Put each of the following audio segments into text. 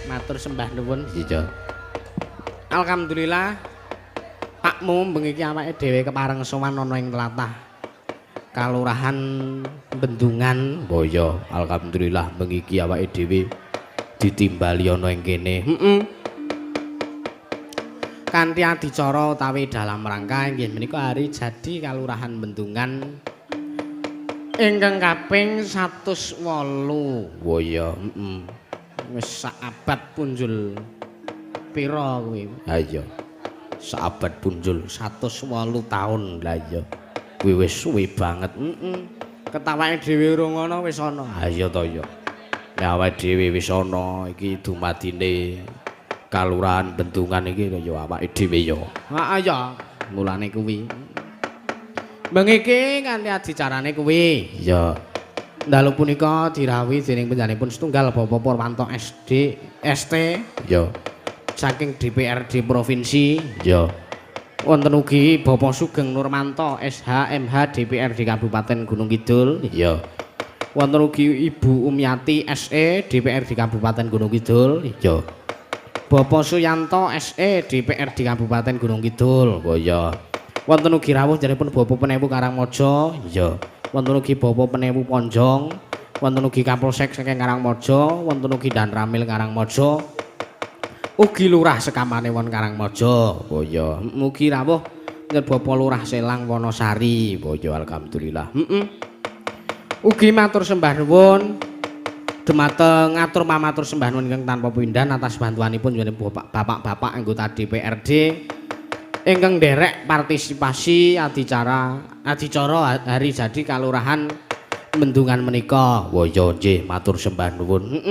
Matur sembah nuwun. Iya. Alhamdulillah Pakmu bengi iki awake dhewe kepareng sowan ana ing tlatah Kalurahan Bendungan. Oh iya, alhamdulillah bengi iki awake dhewe ditimbali ana ing kene. Kanthi adicara utawi dalam rangka inggih menika hari jadi Kalurahan Bendungan ingkang kaping 108. Oh iya, wis sak abad punjul pira kuwi? Ha iya. Sak abad punjul 108 taun. Lah iya. Kuwi wis suwe banget. Ketawake dhewe urung ana wis ana. Ha iya to ya. Ya awake dhewe wis ana iki dumadine Kalurahan Bendungan iki ya awake dhewe ya. Heeh ya. Mulane kuwi. Bengi iki kanthi adicarane kuwi. Ya. Dalu punika dirawuhi dening panjenenganipun setunggal Bapak Purwanto SD ST ya saking DPRD provinsi ya Wonten ugi Bapak Sugeng Nurmanto SH MH DPRD Kabupaten Gunung Kidul. Iya. Wonten ugi Ibu Umiati SE DPRD Kabupaten Gunung Kidul. Iya. Bapak Suyanto SE DPRD Kabupaten Gunung Kidul. Oh iya. Wonten ugi rawuh jenipun Bapak Penewu Karangmojo. Iya. Wonten ugi Bapak Penewu Ponjong. Wonten ugi Kapolsek saking Karangmojo, wonten ugi Dan Ramil Karangmojo. Ugi Lurah Sekamane won Karangmojo. Oh iya. Mugi rawuh Bapak Lurah Selang Wonosari. Oh iya alhamdulillah. Ugi matur sembah nuwun dumateng ngatur pamatur sembah nuwun ingkang tanpa pindhan atas bantuanipun bapak-bapak anggota DPRD ingkang nderek partisipasi adicara hari jadi kalurahan Mendungan menika. Waya nggih matur sembah nuwun.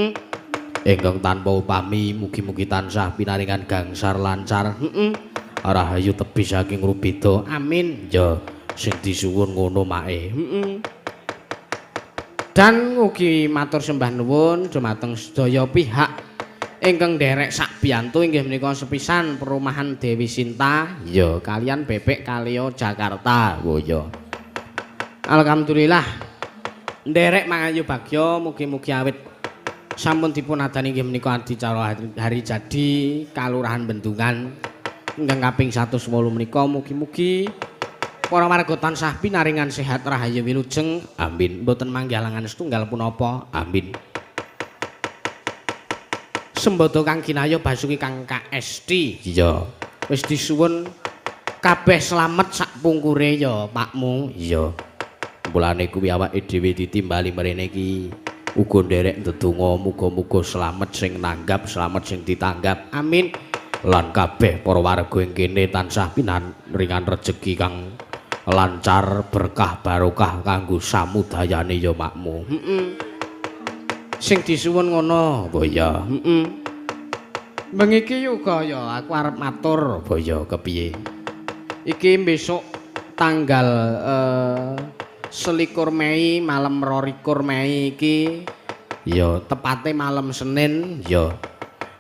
Ingkang tanpa upami mugi-mugi tansah pinaringan gangsar lancar. Rahayu tebih saking rubeda. Amin. Ya sing disuwun ngono mae. Dan ugi matur sembah nuwun dumateng sedaya pihak ingkang nderek sak biyantu inggih menika sepisan Perumahan Dewi Sinta ya kalian Bebek Kalio Jakarta. Oh ya. Alhamdulillah nderek mangayu bagya mugi-mugi awit sampun dipun adani inggih menika adicara hari jadi Kalurahan Bendungan ingkang kaping 108 menika mugi-mugi para warga tansah pinaringan sehat rahayu wilujeng. Amin. Mboten manggihalangan setunggal punapa. Amin. Sembodo Kang Ginayo Basuki Kang KST. Iya. Wis disuwun kabeh slamet sak pungkure ya Pakmu. Iya. Mulane kuwi awake dhewe ditimbali mrene iki uga nderek ndedonga muga-muga slamet sing nanggap, slamet sing ditanggap. Amin. Lan kabeh para warga ing kene tansah pinaringan rejeki kang lancar berkah barokah kanggo samudayane ya Makmu. Sing disuwun ngono. Oh ya. Bengi uga ya aku arep matur. Oh ya kepiye? Iki besok tanggal 21 Mei malam 22 Mei iki ya tepate malam Senin ya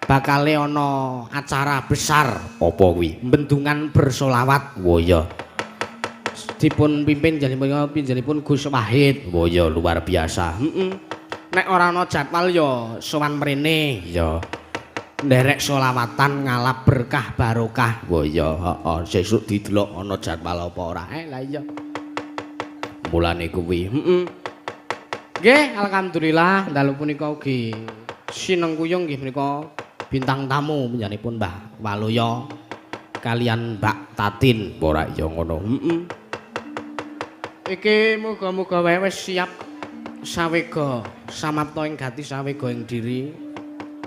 bakale ana acara besar apa kuwi Bendungan bersolawat. Oh ya dipun pimpin jenipun Gus Wahid. Oh ya luar biasa. Nek ora ana jadwal ya sowan mrene ya nderek selawatan ngalap berkah barokah. Oh ya heeh sesuk didelok ana jadwal apa ora. Lah iya mulane kuwi. Nggih, alhamdulillah dalu punika ugi sinengkuyung nggih menika bintang tamu panjenenganipun Mbah Waluya kalian Mbak Tatin. Ora ya ngono. Iki muga-muga wae wis siap sawega samapta ing gati sawega ing diri.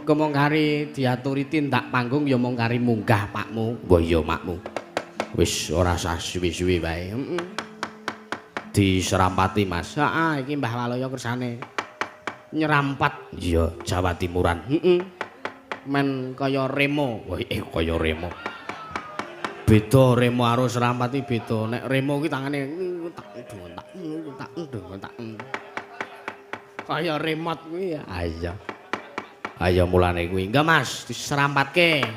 Kemong kari diaturi tindak panggung ya mung kari munggah Pakmu. Mbah ya Makmu. Wis ora sah suwi-suwi wae. Diserampati Mas. Heeh iki Mbah Waluya kersane nyerampat iya Jawa Timuran. Men kaya Remo. Wah kaya Remo. Beda Remo karo serampati beda. Nek Remo ki tangane tak kaya remote kuwi ya. Iya. Ayo mulane kuwi. Enggak Mas, diserampatke.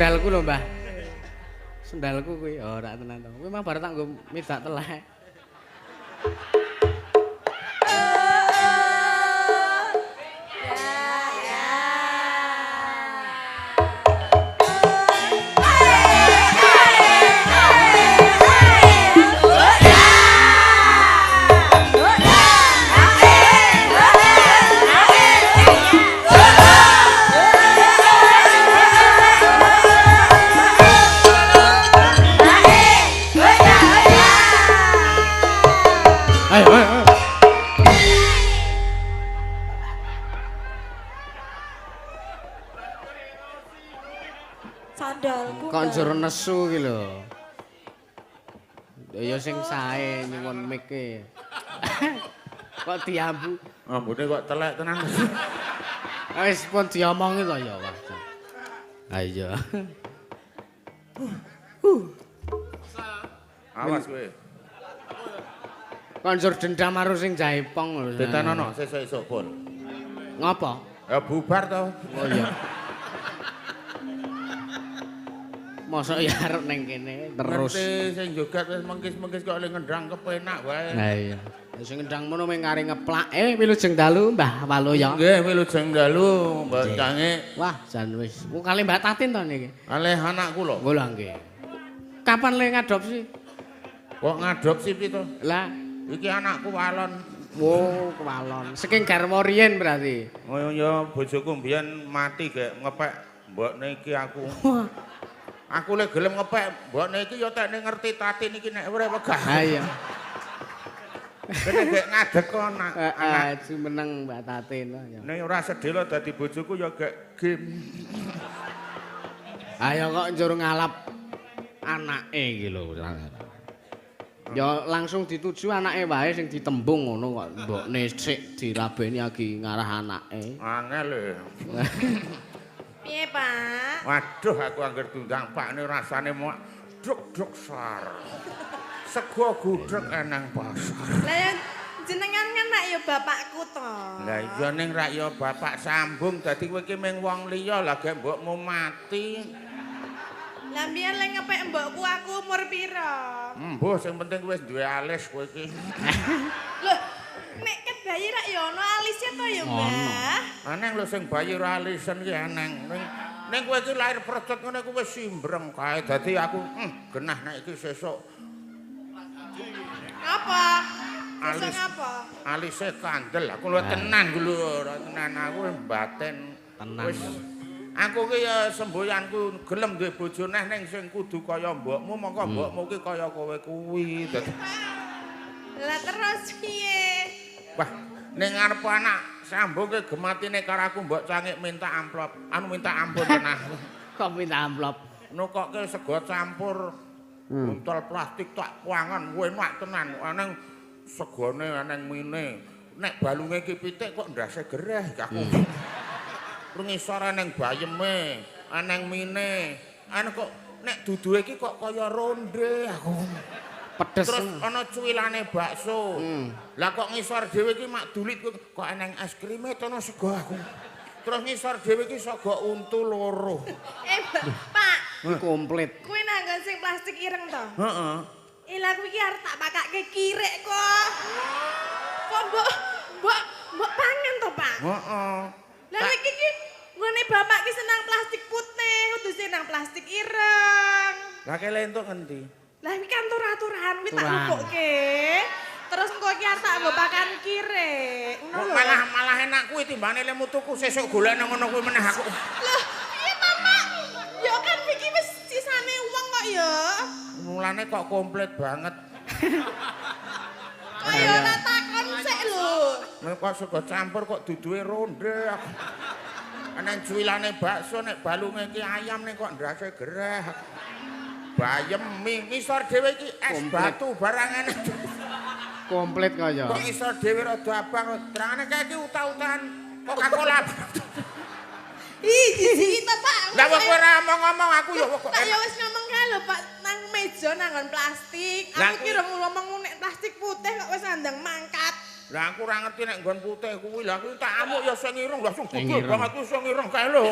sendalku lho, Mbah. Sendalku kuwi ora tenan to. Kuwi mah bar tak nggo midak telek. Sandalku. Kok njur nesu ki lho. Ya sing sae nyuwun mic e. Kok diambu. Ambune kok telek tenan. Wis pun diomongi to ya, Pak. Ha iya. Awas kowe. Kok njur dendam karo sing jaipong lho. Ditenono sesuk-esuk pun. Ngopo? Ya bubar to. Oh iya. Mosok ya arep ning kene terus. Ngerti sing joget wis mengkis-mengkis kok le ngendang kepenak wae. Ha iya. Sing ngendang mono ming kari ngeplak. Wilujeng dalu Mbah Walu ya. Nggih, wilujeng dalu, Mbak Cange. Wah, jan wis. Ku kali Mbak Tatin to niki. Kalih anakku lho. Oh lah nggih. Kapan le ngadopsi? Kok ngadopsi pito? Lah, Iki anakku walon. wo kewalon. Saking garwa riyen berarti. Oh ya bojoku mbiyen mati gek ngepek mbokne iki aku. Aku le gelem ngepek mbokne iki ya tekne ngerti Tatin iki nek ora wegah. Ha iya. Kene gek ngadeg kok anak. Heeh, jumeneng Mbak Tatin ya. Nek ora sedhela dadi bojoku ya gek game. Ayo kok njur ngalap anake iki lho. Ya langsung dituju anake wae sing ditembung ngono kok mbokne sik dirabeni lagi ngarah anake. Angel lho. Piye, Pak? Waduh aku angger tundang pakne rasane mok druk sar. Sego gudeg enang pasar. Lah ya jenengan kan rak ya bapakku to. Lah iya ning rak ya bapak sambung dadi kowe iki mung wong liya lah gek mbokmu mati. Lah mbiyen le ngepek mbokku aku umur pira? Mbuh sing penting wis duwe alis kowe iki. Loh, nek ket bayi rak ya ono alisnya to ya, Mbah. Aneh lho sing bayi ora alisen ki aneh. Ning kowe iki lahir precet ngene kowe wis simbreng kae. Dadi aku genah nek iki sesuk Apa? Alis. Sesuk apa? alise kandel. Aku lho tenan ku lho, ora tenan aku mbaten. Tenan. Wis aku ki ya semboyanku gelem duwe bojo neh ning sing kudu kaya mbokmu, mongko mbokmu ki kaya kowe kuwi. Lah terus piye? Wah, ning ngarep anak sambung ki gematine karo aku mbok cangik minta amplop. Minta ampun tenan. Kok minta amplop. Nukokke sego campur buntel plastik tak kuangan enak tenan. Aneng segone aneng mine. Nek balunge ki pitik kok ndase gereh aku. Ngisor aneng bayeme, aneng mine. Ane kok nek duduhe iki kok kaya ronde aku. Pedes. Terus ana cuwilane bakso. Lah kok ngisor dhewe iki mak dulit kok aneng es krime tono sego aku. Terus ngisor dhewe iki sego untu loro. Pak, Komplit. kuwi nanggon sing plastik ireng to? Heeh. Lah kuwi ki arep tak pakake kirek kok. Kok mbok pangan to, Pak? Heeh. Lah iki ki nggone bapak ki senang plastik putih, kudu senang plastik ireng. Lah kele entuk ngendi? Lah iki kan aturan kuwi tak Aturan. lupukke. Terus engko iki arep tak mbok pakan kirek. Ngono Kok lho. malah enak kuwi timbane lemu tuku sesuk golek nang ngono kuwi meneh aku. Loh, piye to, Pak? Ya kan iki wis sisane uang kok ya. Mulane kok komplit banget. Kaya ora takon sik lho. Nek kok sego campur kok duduhe ronde aku. Ana cuwilane bakso nek balunge iki ayam nek kok ndase gereh. Bayem ngisor dhewe iki es Komplit. batu barang enek. Komplit kaya. Kok ngisor dhewe rada abang. Terangane kae iki uta-utan Coca-Cola. Ih, jijik to, Pak. Lah kok ora ngomong aku ya kok. Pak ya wis ngomong kae lho, Pak, nang meja nanggon plastik. Lah, Aku kira ngomong nek plastik putih kok wis andang mangkat. Lah aku ora ngerti nek nggon putih kuwi. Lah kuwi tak amuk ya sing ireng langsung Sing gede ireng. banget kuwi sing ireng kae lho.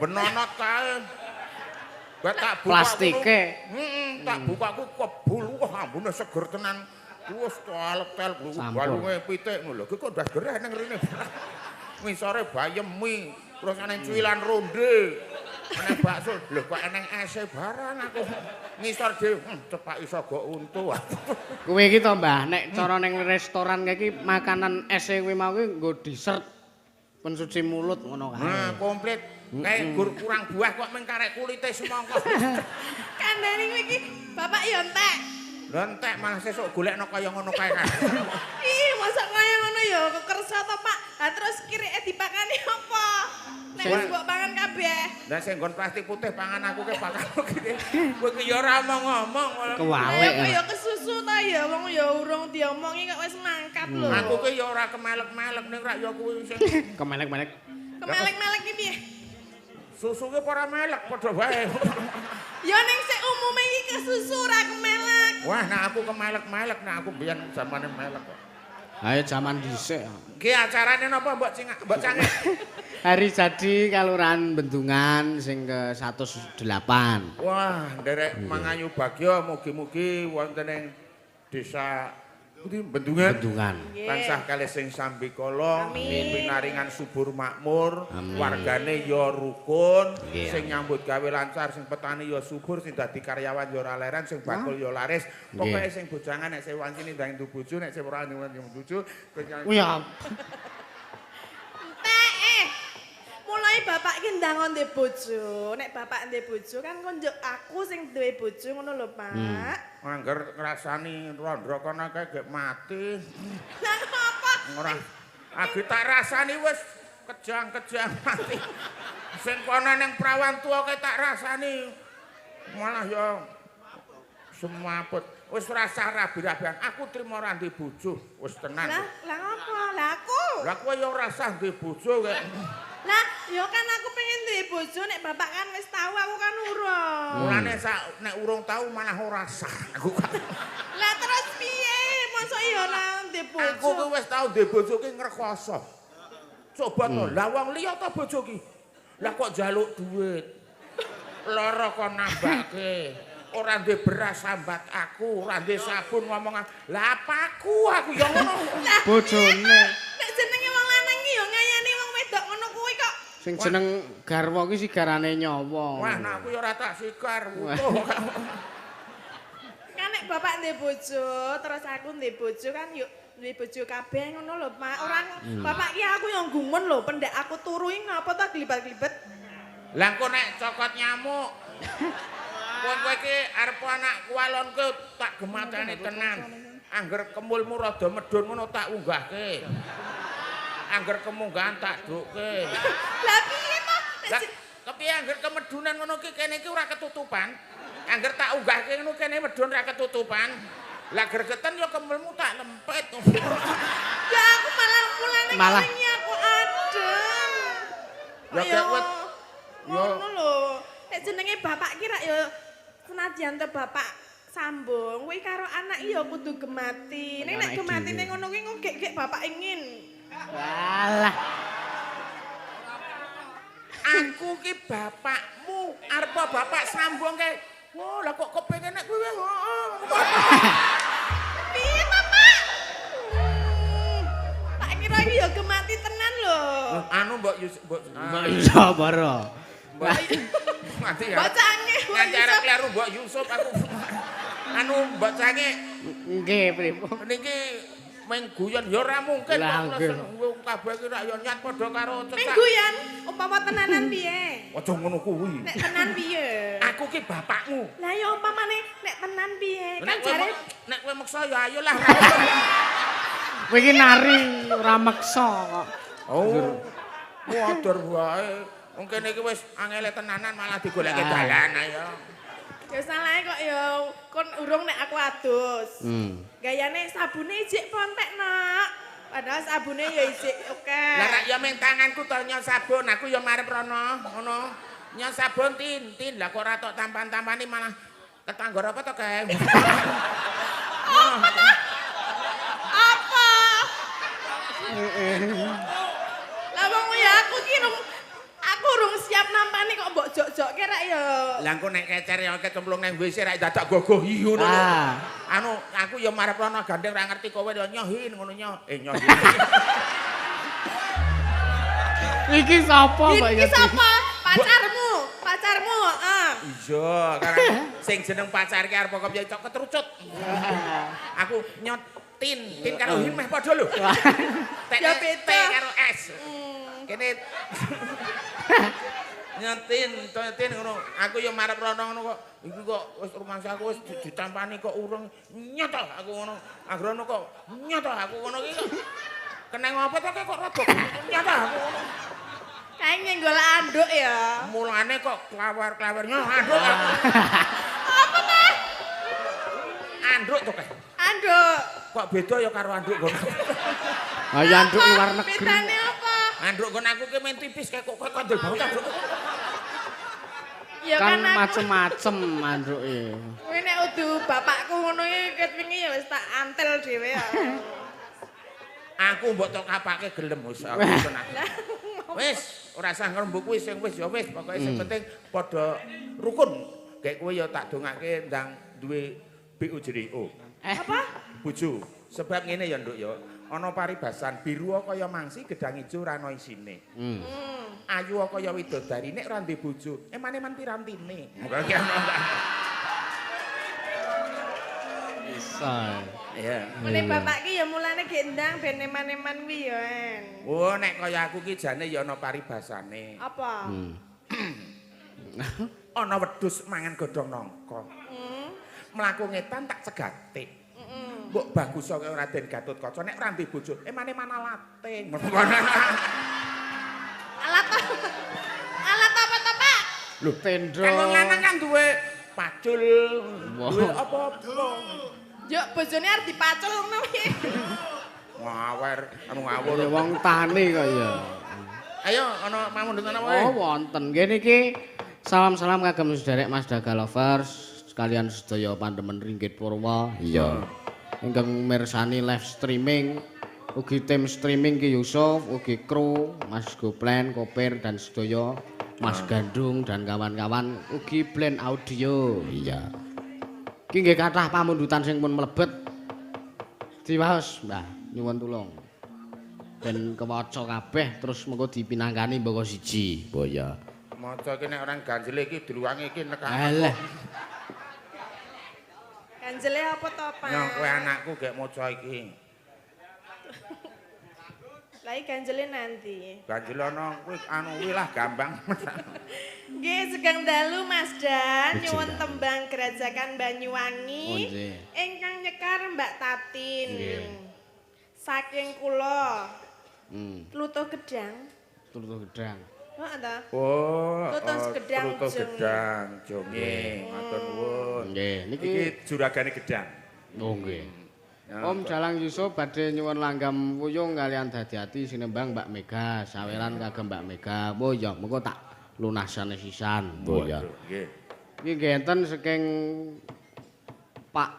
Benonot kae. Gak tak buka. Plastike. Tak buka ku kebul. Wah, ambune seger tenan. Wes talek-tel balunge pitik ngono lho. Kok ndas gereh ning rene. Ngisore bayemi, terus ana cuilan ronde. Ana bakso, lho kok eneng ese barang aku. Ngisor dhewe, cepak iso go untu. Kuwi iki to, Mbah, nek cara ning restoran iki makanan ese kuwi mau kuwi nggo dessert pencuci mulut ngono kae. Nah, komplit. Kayak gur kurang buah kok meng karek kulite semangka. Kandhane kuwi iki bapak yo entek. Lha entek malah sesuk golekno kaya ngono kae kan. Ih, masa kaya ngono ya kekersa to, Pak. Lah terus kirike dipakani apa? Nek wis mbok pangan kabeh. Lah sing nggon plastik putih pangan aku ke pakan gini. Kowe ki ya ora ngomong. Kewalik. Aku ya kesusu ta ya wong ya urung diomongi kok wis mangkat lho. Aku ki ya ora kemelek-melek ning rak ya kuwi sing Kemelek-melek. Kemelek-melek iki piye? susu ki ora melek padha wae. Ya ning sik umume iki kesusu ora kemelek. Wah, nek aku kemelek-melek nek aku biyen zamane melek kok. Ayo zaman dhisik. Ki acarane napa Mbok Cange? Hari jadi Kalurahan Bendungan sing ke 108. Wah, nderek Mangayu Bagya mugi-mugi wonten ing desa Bendungan. Tansah kalih sing sambikala, pinaringan subur makmur, wargane ya rukun, sing nyambut gawe lancar, sing petani ya subur, sing dadi karyawan ya ora leren, sing bakul ya laris. Pokoke sing bojangan nek sewan sini ndang ndu bojo, nek ora ndu bojo. Ya. Mulai bapak ki ndang ndek bojo. Nek bapak ndek bojo kan kon njuk aku sing duwe bojo ngono lho, Pak. Angger ngrasani randra kono kae gek mati. Lah apa? Ora. Aku tak rasani wis kejang-kejang mati. Sing kono ning prawan tuwa kae tak rasani malah ya semaput. Wis rasa rabi-rabian. Aku trimo ora ndek bojo, wis tenan. Lah apa? Lah aku. Lah kowe ya ora usah ndek bojo kae. Lah, ya kan aku pengen duwe bojo nek bapak kan wis tahu aku kan urung. Mulane nek urung tahu malah ora sah aku kan. Lah terus piye? Mosok ya ora duwe bojo. Aku ki wis tau duwe bojo ki ngrekoso. Coba to, lah wong liya ta bojo ki. Lah kok njaluk duit. Lara kok nambake. Ora duwe beras sambat aku, ora duwe sabun ngomongan. Lah apaku aku ya ngono. Bojone. Nek jenenge wong lanang ki ya ngayani wong wedok ngono kuwi kok. Sing jeneng garwa ki sigarane nyawa. Wah, nek aku ya ora tak sigar utuh. Kan nek bapak ndek bojo, terus aku ndek bojo kan yuk duwe bojo kabeh ngono lho, Pak. Ora bapak ki aku yang gumun lho, pendek aku turu iki ngapa ta glibet-glibet. Lah engko nek cokot nyamuk. Wong kowe iki arep anak kualonku tak gemateni tenan. Angger kemulmu rada medhun ngono tak unggahke. Angger kemunggahan tak dukke. Lah piye to? Lah kepiye angger kemedunan ngono ki kene iki ora ketutupan. Angger tak unggahke ngono kene medhun ora ketutupan. Lah gregeten ya kemulmu tak lempet. Ya aku malah mulane kene aku adem. Ya kek wet. Ngono lho. Nek jenenge bapak ki rak ya senajan te bapak sambung kuwi karo anak iya kudu gemati. Nek gematine ngono kuwi ngegek bapak ingin. Walah. Aku ki bapakmu, arep bapak sambung ke. Wah, lah kok kepengin nek kowe Piye to, Pak? Tak kira iki ya gemati tenan lho. Anu Mbok Iya, Baro. mati ya. Mbok Cange. Nganti arep kleru Mbok Yusuf aku. Anu Mbok Cange Nggih, pripun? niki meng guyon ya ora mungkin Lah, kok wong kabeh ki rak ya nyat padha karo cecak. Minggu yan, umpama tenanan piye? Aja ngono kuwi. Nek tenan piye? Aku ki bapakmu. Lah ya umpamane nek tenan piye? Kan jare Nek kowe meksa ya ayolah. Kowe iki nari ora meksa kok. Oh. Wadur wae. Wong kene iki wis angele tenanan malah digoleke dalan ayo. ya salahe kok ya kon urung nek aku adus. Gayane sabune ijik pontek, Nak. Padahal sabune ya ijik oke. Lah rak ya meng tanganku to nyos sabun, aku ya marep rono, ngono. Nyos sabun tin. Lah kok ora tok tampan-tampani malah ketanggor apa to, Kang? Apa? Lah wong ya aku ki rung siap nampani kok mbok jok-jokke rek ya. Lah engko nek kecer ya kecemplung nang WC rek dadak gogoh ngono. Anu aku ya marep ana gandeng ra ngerti kowe ya nyohin ngono nyoh. Nyohin. Iki sapa Mbak Iki sapa? Pacarmu. Pacarmu, heeh. Iya, karena sing jeneng pacar ki arep kok ya cok ketrucut. Aku nyotin, tin karo hin meh padha lho. Ya beda karo S. Kene nyotin ngono. Aku ya marep rono ngono kok. Iki kok wis rumah aku wis ditampani kok urung nyot aku ngono. Agrono kok nyot aku ngono iki kok. Keneng apa to kok rada nyot aku ngono. Kae nyenggol anduk ya. Mulane kok klawar-klawarnya anduk. Apa, Mas? Anduk to kae. Anduk. Kok beda ya karo anduk ngono. Ah ya anduk luar negeri. Bedane apa? Anduk kon aku ki men tipis kayak kok kandel banget anduk. Ya Kan aku macem-macem anduke. kuwi nek udu bapakku ngono iki ket wingi ya wis tak antel dhewe ya. Aku mbok tok kapake gelem wis aku tenan. Wis ora usah ngrembug kuwi sing wis ya wis pokoke sing penting padha rukun. Kayak kowe ya tak dongake ndang duwe BUJRO. Apa? Bojo. Sebab ngene ya Nduk ya. Ana paribasan biru kaya mangsi gedang ijo ora ana isine. Ayu kaya widodari nek ora ndek bojo, eman-eman pirantine. Muga-muga ana. Bisa. Iya. Mene bapak ki ya mulane gendang ben eman-eman kuwi ya, En. Oh, nek kaya aku ki jane ya ana paribasane. Apa? Ana wedhus mangan godhong nangka. Mlaku ngetan tak cegatik. Mbok bagus kaya Raden Gatotkaca nek ora ndek bojo, emane-eman alate. Alat apa to, Pak? Lho, Tendro. kan wong lanang kan duwe pacul, duwe apa-apa. Yo bojone arep dipacul ngono piye? Ngawer, anu ngawur. Ya wong tani kok ya. Ayo ana pamundhutan apa wae? Oh wonten. Nggih niki salam-salam kagem sederek Mas Daga Lovers sekalian sedaya pandemen Ringgit Purwa. Iya. Ingkang mirsani live streaming ugi tim streaming Ki Yusuf, ugi kru Mas Goplen, Kopir dan sedaya Mas Gandung dan kawan-kawan ugi blend audio. Iya. Iki nggih kathah pamundhutan sing pun mlebet. Diwaos, Mbah, nyuwun tulung. Ben kewaca kabeh terus mengko dipinangkani mboko siji. Boya. Maca iki nek orang ganjele iki diluwangi iki nek. Alah. Ganjele apa to, Pak? Ya kowe anakku gek maca iki. Lah iki ganjele nanti. Ganjel ana kuwi anu kuwi lah gampang. Nggih, segang dalu Mas Dan Puji nyuwun dalu. tembang Gerajakan Banyuwangi Oh, nggih. ingkang nyekar Mbak Tatin. Nggih. Saking kula Pluto Pluto Gedang. gedang. Heeh ta? Oh, Lutus gedang Lutus jong. gedang jonge. Matur nuwun. Nggih, niki Iki juragane gedang. oh nggih. Ya, Om Dalang Yusuf badhe nyuwun langgam wuyung kalian dadi ati sinembang Mbak Mega, saweran kagem Mbak Mega. Oh ya, mengko tak lunasane sisan. Oh ya. Nggih. Iki nggih enten saking Pak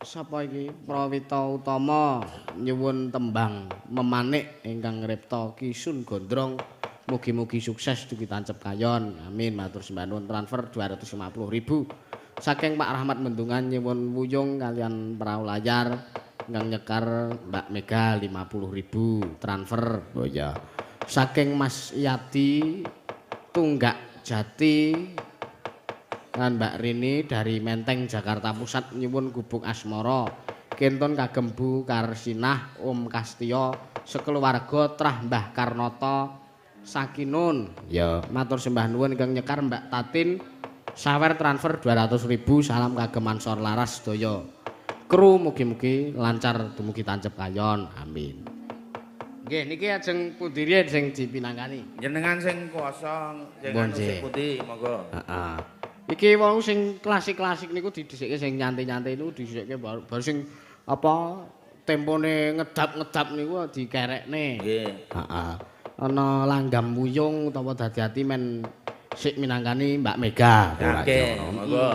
sapa iki Prawita Utama nyuwun tembang memanik ingkang ngripta Kisun Gondrong. Mugi-mugi sukses dugi tancep kayon. Amin. Matur sembah nuwun transfer 250.000. Saking Pak Rahmat Mendungan nyuwun wuyung kalian perahu layar ingkang nyekar Mbak Mega 50.000 transfer. Oh ya. Saking Mas Yati Tunggak Jati lan Mbak Rini dari Menteng Jakarta Pusat nyuwun gubuk asmara. Kenton kagem Bu Karsinah, Om Kastio, sekeluarga trah Mbah Karnata Sakinun. Ya, matur sembah nuwun ingkang nyekar Mbak Tatin. Sawer transfer 200.000 salam kagem Mansor Laras sedaya. Kru mugi-mugi lancar dumugi tancep kayon. Amin. Nggih niki ajeng pundi riyen sing dipinangkani? Jenengan sing kuasa, Bon, jenengan sing nggih. putih monggo. Heeh. Iki wau sing klasik-klasik niku didhisikke sing nyantai-nyantai niku didhisikke baru sing apa tempone ngedap-ngedap niku dikerekne. Nggih. Heeh. Ana langgam wuyung utawa dadi ati men sik minangkani Mbak Mega. Oke, monggo.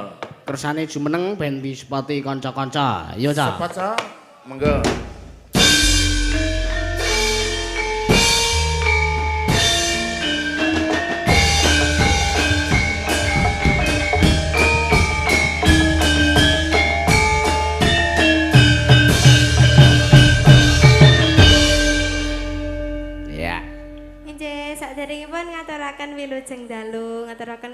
Kersane jumeneng ben disepoti kanca-kanca. Iya, Cak. Cepat, Cak. Monggo.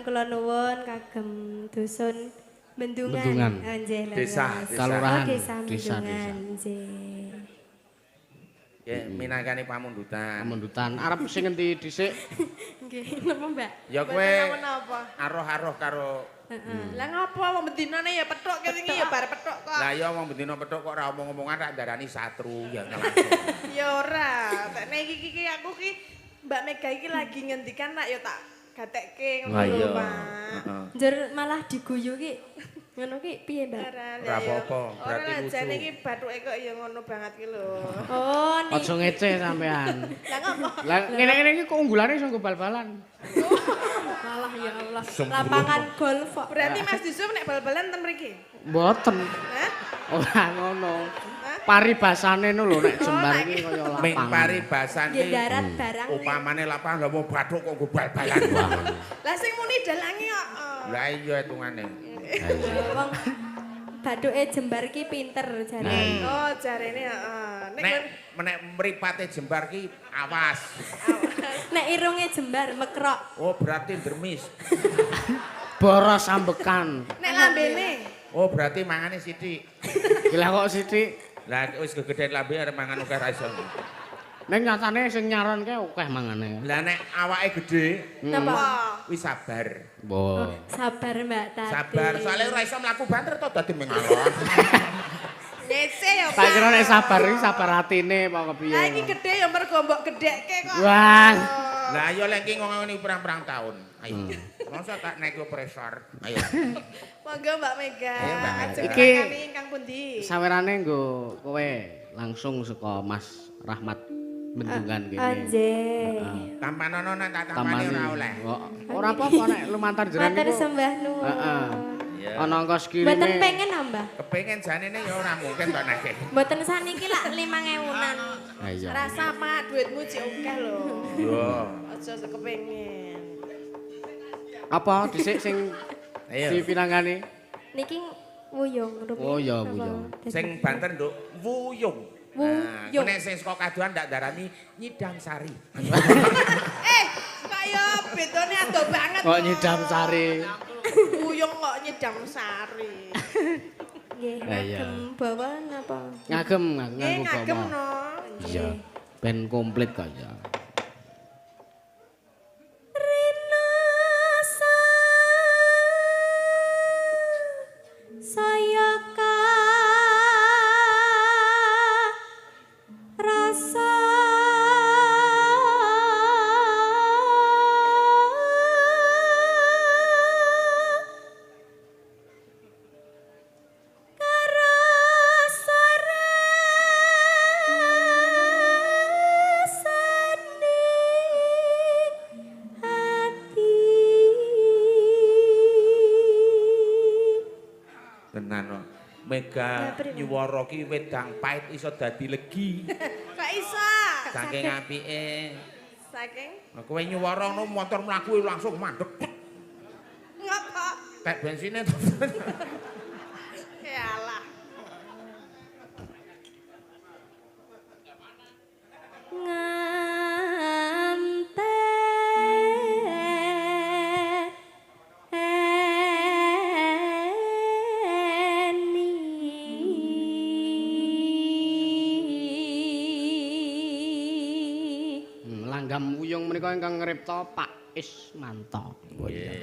kula nuwun kagem dusun Bendungan. Bendungan. Nggih, Desa, leres. Kelurahan. Oh, desa Desa, Bendungan. Nggih. Ya minangkane pamundutan. Kemundutan. Arep sing ngendi dhisik? Nggih, napa Mbak? Ya kowe Mboten napa. aroh-aroh karo Lah ngapa wong bedinane ya petuk kene iki ya bar petuk kok. lah ya wong bendina petuk kok ora omong-omongan tak darani satru ya langsung. Ya ora, tak nek iki aku ki Mbak Mega iki lagi ngendikan nak ya tak gatekke ngono Lah iya. lho, Pak. Heeh. Njur malah diguyu ki. Ngono ki piye, Mbak? Ora Ora apa-apa, berarti Ora lucu. jane iki bathuke kok ya ngono banget ki lho. Oh, nih. Aja ngece sampean. Lah ngapa? Lah ngene-ngene iki keunggulane iso nggo bal-balan. Malah ya Allah. Sembrono. Lapangan golf kok. Berarti Mas Yusuf nek bal-balan ten mriki? Mboten. Hah? Ora ngono. Paribasane no lho nek jembar iki kaya Ming lapangan. paribasan Nggih ki darat barang. upamane lapangan lha mau bathuk kok nggo bal-balan. Lah sing muni dalange kok. Lah iya hitungane. Wong bathuke jembar ki pinter jare. Oh, jarene heeh. Nek menek mripate jembar ki awas. Nek irunge jembar mekrok. Oh berarti dermis. Boros ambekan. nek lambene Oh berarti mangane sithik. Gila kok sithik. Lah wis gegeden lambe arep mangan akeh ra iso. Ning nyatane sing nyaronke akeh mangane. Lah nek awake gedhe Napa? wis sabar. Mbok. Sabar Mbak Tati. Sabar, soalnya ora iso mlaku banter to dadi mengalon. ngece ya, Pak. Tak kira nek sabar iki sabar atine apa kepiye. Lah iki gedhe ya mergo mbok gedhekke kok. Wah. Lah iya lek iki ngomongin pirang-pirang taun. Ayo. Masa tak naik presor. Ayo. Monggo Mbak Mega. Ayo, Mbak Mega. Iki Kami ingkang pundi? sawerane nggo kowe langsung saka Mas Rahmat Bendungan kene. Anjir. Tampanono nek tak tampani Tampani. ora oleh. Oh, ora apa-apa nek lumantar jeran Matur iku. sembah nuwun. Heeh. Iya. Ana ongkos kirime. Mboten pengen nambah. Kepengen janine ya ora mungkin to nek. Mboten saniki lak 5.000-an. Ha iya. Rasa Pak, duitmu jek akeh lho. Yo. Aja sekepengin. Apa dhisik sing Ayo. dipinangani? Niki wuyung rupi. Oh, ya, Napa? wuyung. Sing banter nduk wuyung. Wuyung. Nek sing saka kaduan ndak darani nyidam sari. Kaya bedone ado banget. Kok nyidam sari. Buyung kok nyidam sari. Nggih, Ha, iya. ngagem bawa napa? Ngagem Eh ngagem nganggo no. Iya. Ben komplit kok ya. Rina saya rasa Tenan no. Mega nyuwara ki wedang pait iso dadi legi. Kok iso? Saking apike. Saking Nah, kowe nyuwara ngono motor mlaku langsung mandek. ngapa? Tek bensine. Yalah. Langgam wuyung menika ingkang ngripta Pak Ismanto. Oh iya.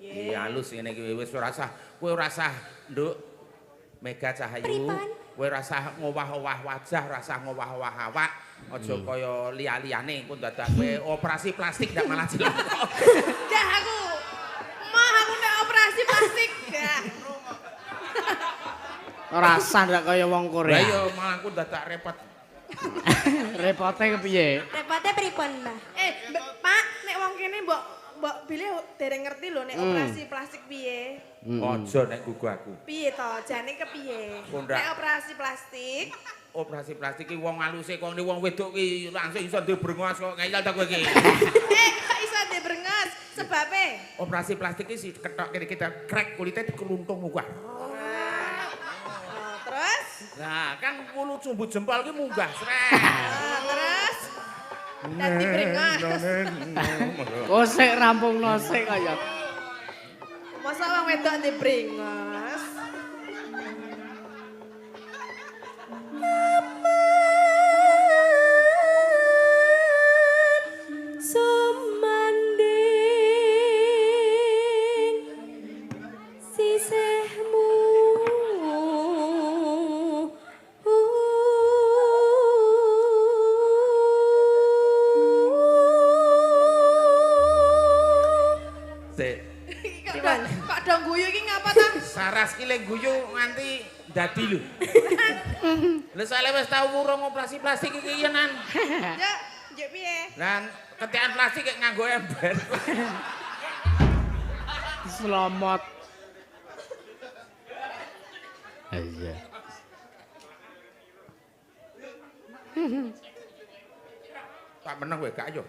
Iya halus ngene iki wis ora usah kowe ora usah nduk Mega Cahayu. Pripun? Kowe ora usah ngowah-owah wajah, ora usah ngowah-owah awak. Aja kaya liya-liyane engko dadak kowe operasi plastik ndak malah jelek. Gah aku. Mah aku nek operasi plastik. Gah. Rasa ndak kaya wong Lah Korea. iya malah aku dadak repot. Repote kepiye? Repotnya pripun, Mbah? Pak, nek wong kene mbok bilih dereng ngerti lho nek operasi plastik piye. Aja nek gugu aku. Piye to? Jane kepiye? Oh, ndak. Nek operasi plastik, Operasi plastik ki wong aluse kok wong wedok ki langsung iso dibrengos kok ngeyel ta kowe ki. kok iso dibrenges sebabe? Operasi plastik ki si ketok kene kita krek kulitnya dikeluntung munggah. Terus? Nah, kan wulu cumbu jempol ki munggah srek. Terus? Dadi brenges. Oh sik rampungno sik kaya. wedok ndek brengos. Kok dong guyu iki ngapa ta? Saras ki lek guyu nganti dadi lho. Lha soalé wis tau wurung operasi plastik iki yenan. Ya, njuk piye? Lah ketikan plastik kek nganggo ember. Selamat. Iya. Tak meneng kowe gak yo.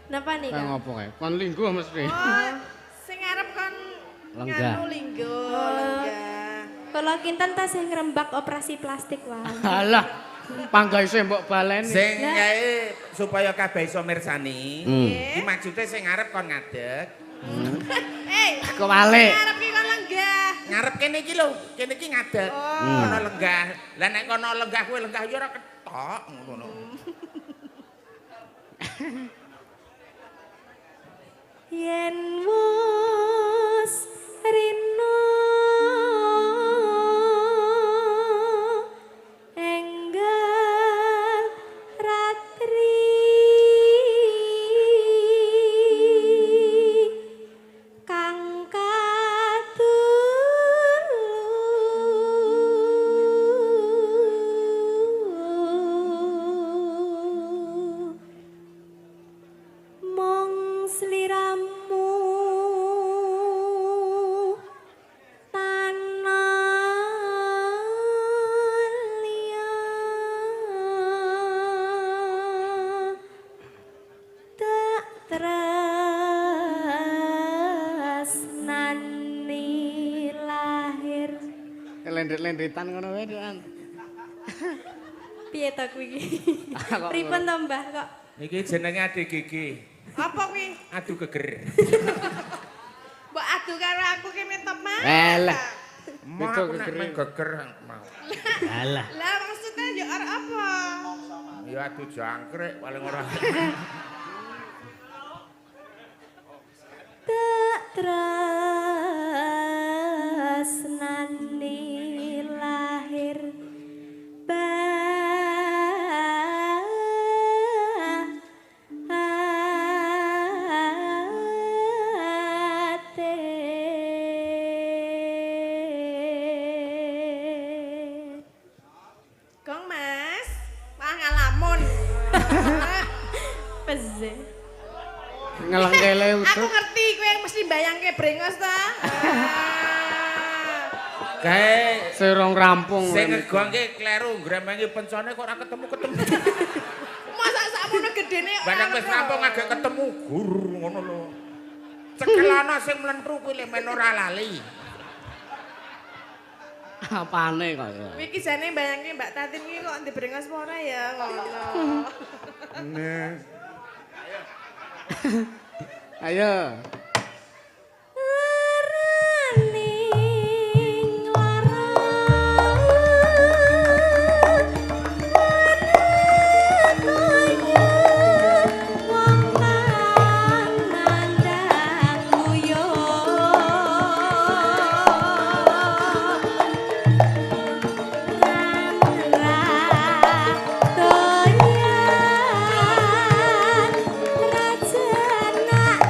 Napa nih, Kak? Ngopo kae? Kon lingguh mesti. Oh, sing arep kon Lenggah. nganu linggo, lenggah. Kalau kinten tas yang ngerembak operasi plastik wae. Alah, panggaise mbok baleni. Sing kae supaya kabeh iso mirsani. Iki maksude sing ngarep kon ngadeg. Kewalik. Arep ki kon lenggah. Ngarep kene iki lho, kene iki ngadeg. Kono lenggah. Lah nek kono lenggah kowe lenggah yo ora ketok ngono. Yen wis rino enggal ratri kang katulu mong sliramu tanah liya tak tresnani lahir. Lendrit-lendritan ngono wae, Dik. Piye ta kuwi iki? Kok Pripun to, Mbah kok? Iki jenenge adik gigi. Apa kuwi? Adu geger. Mbok adu karo aku kene to, Mas. Elah. Mau Itu aku nek geger. main geger mau. Alah. Lah maksudnya yo arep apa? Ya adu jangkrik paling ora. Tak tresnani lahir batin. Gong Mas, malah ngalamun. Peze. Ngelengkele Aku utuh. ngerti kowe mesti bayangke brengos ta. Kae Serong rampung. sing ngegongke kleru gremenge pencone kok ora ketemu-ketemu. Masa sakmono gedene Barang wis rampung agak ketemu gur ngono lho. Cekelana sing mlentru kuwi lek men ora lali. Apane kok ya? Kuwi iki jane bayangke Mbak Tatin iki kok ndek brengos apa ora ya ngono. Ayo. Raning lara wong kang nandang guyon doyan raja nak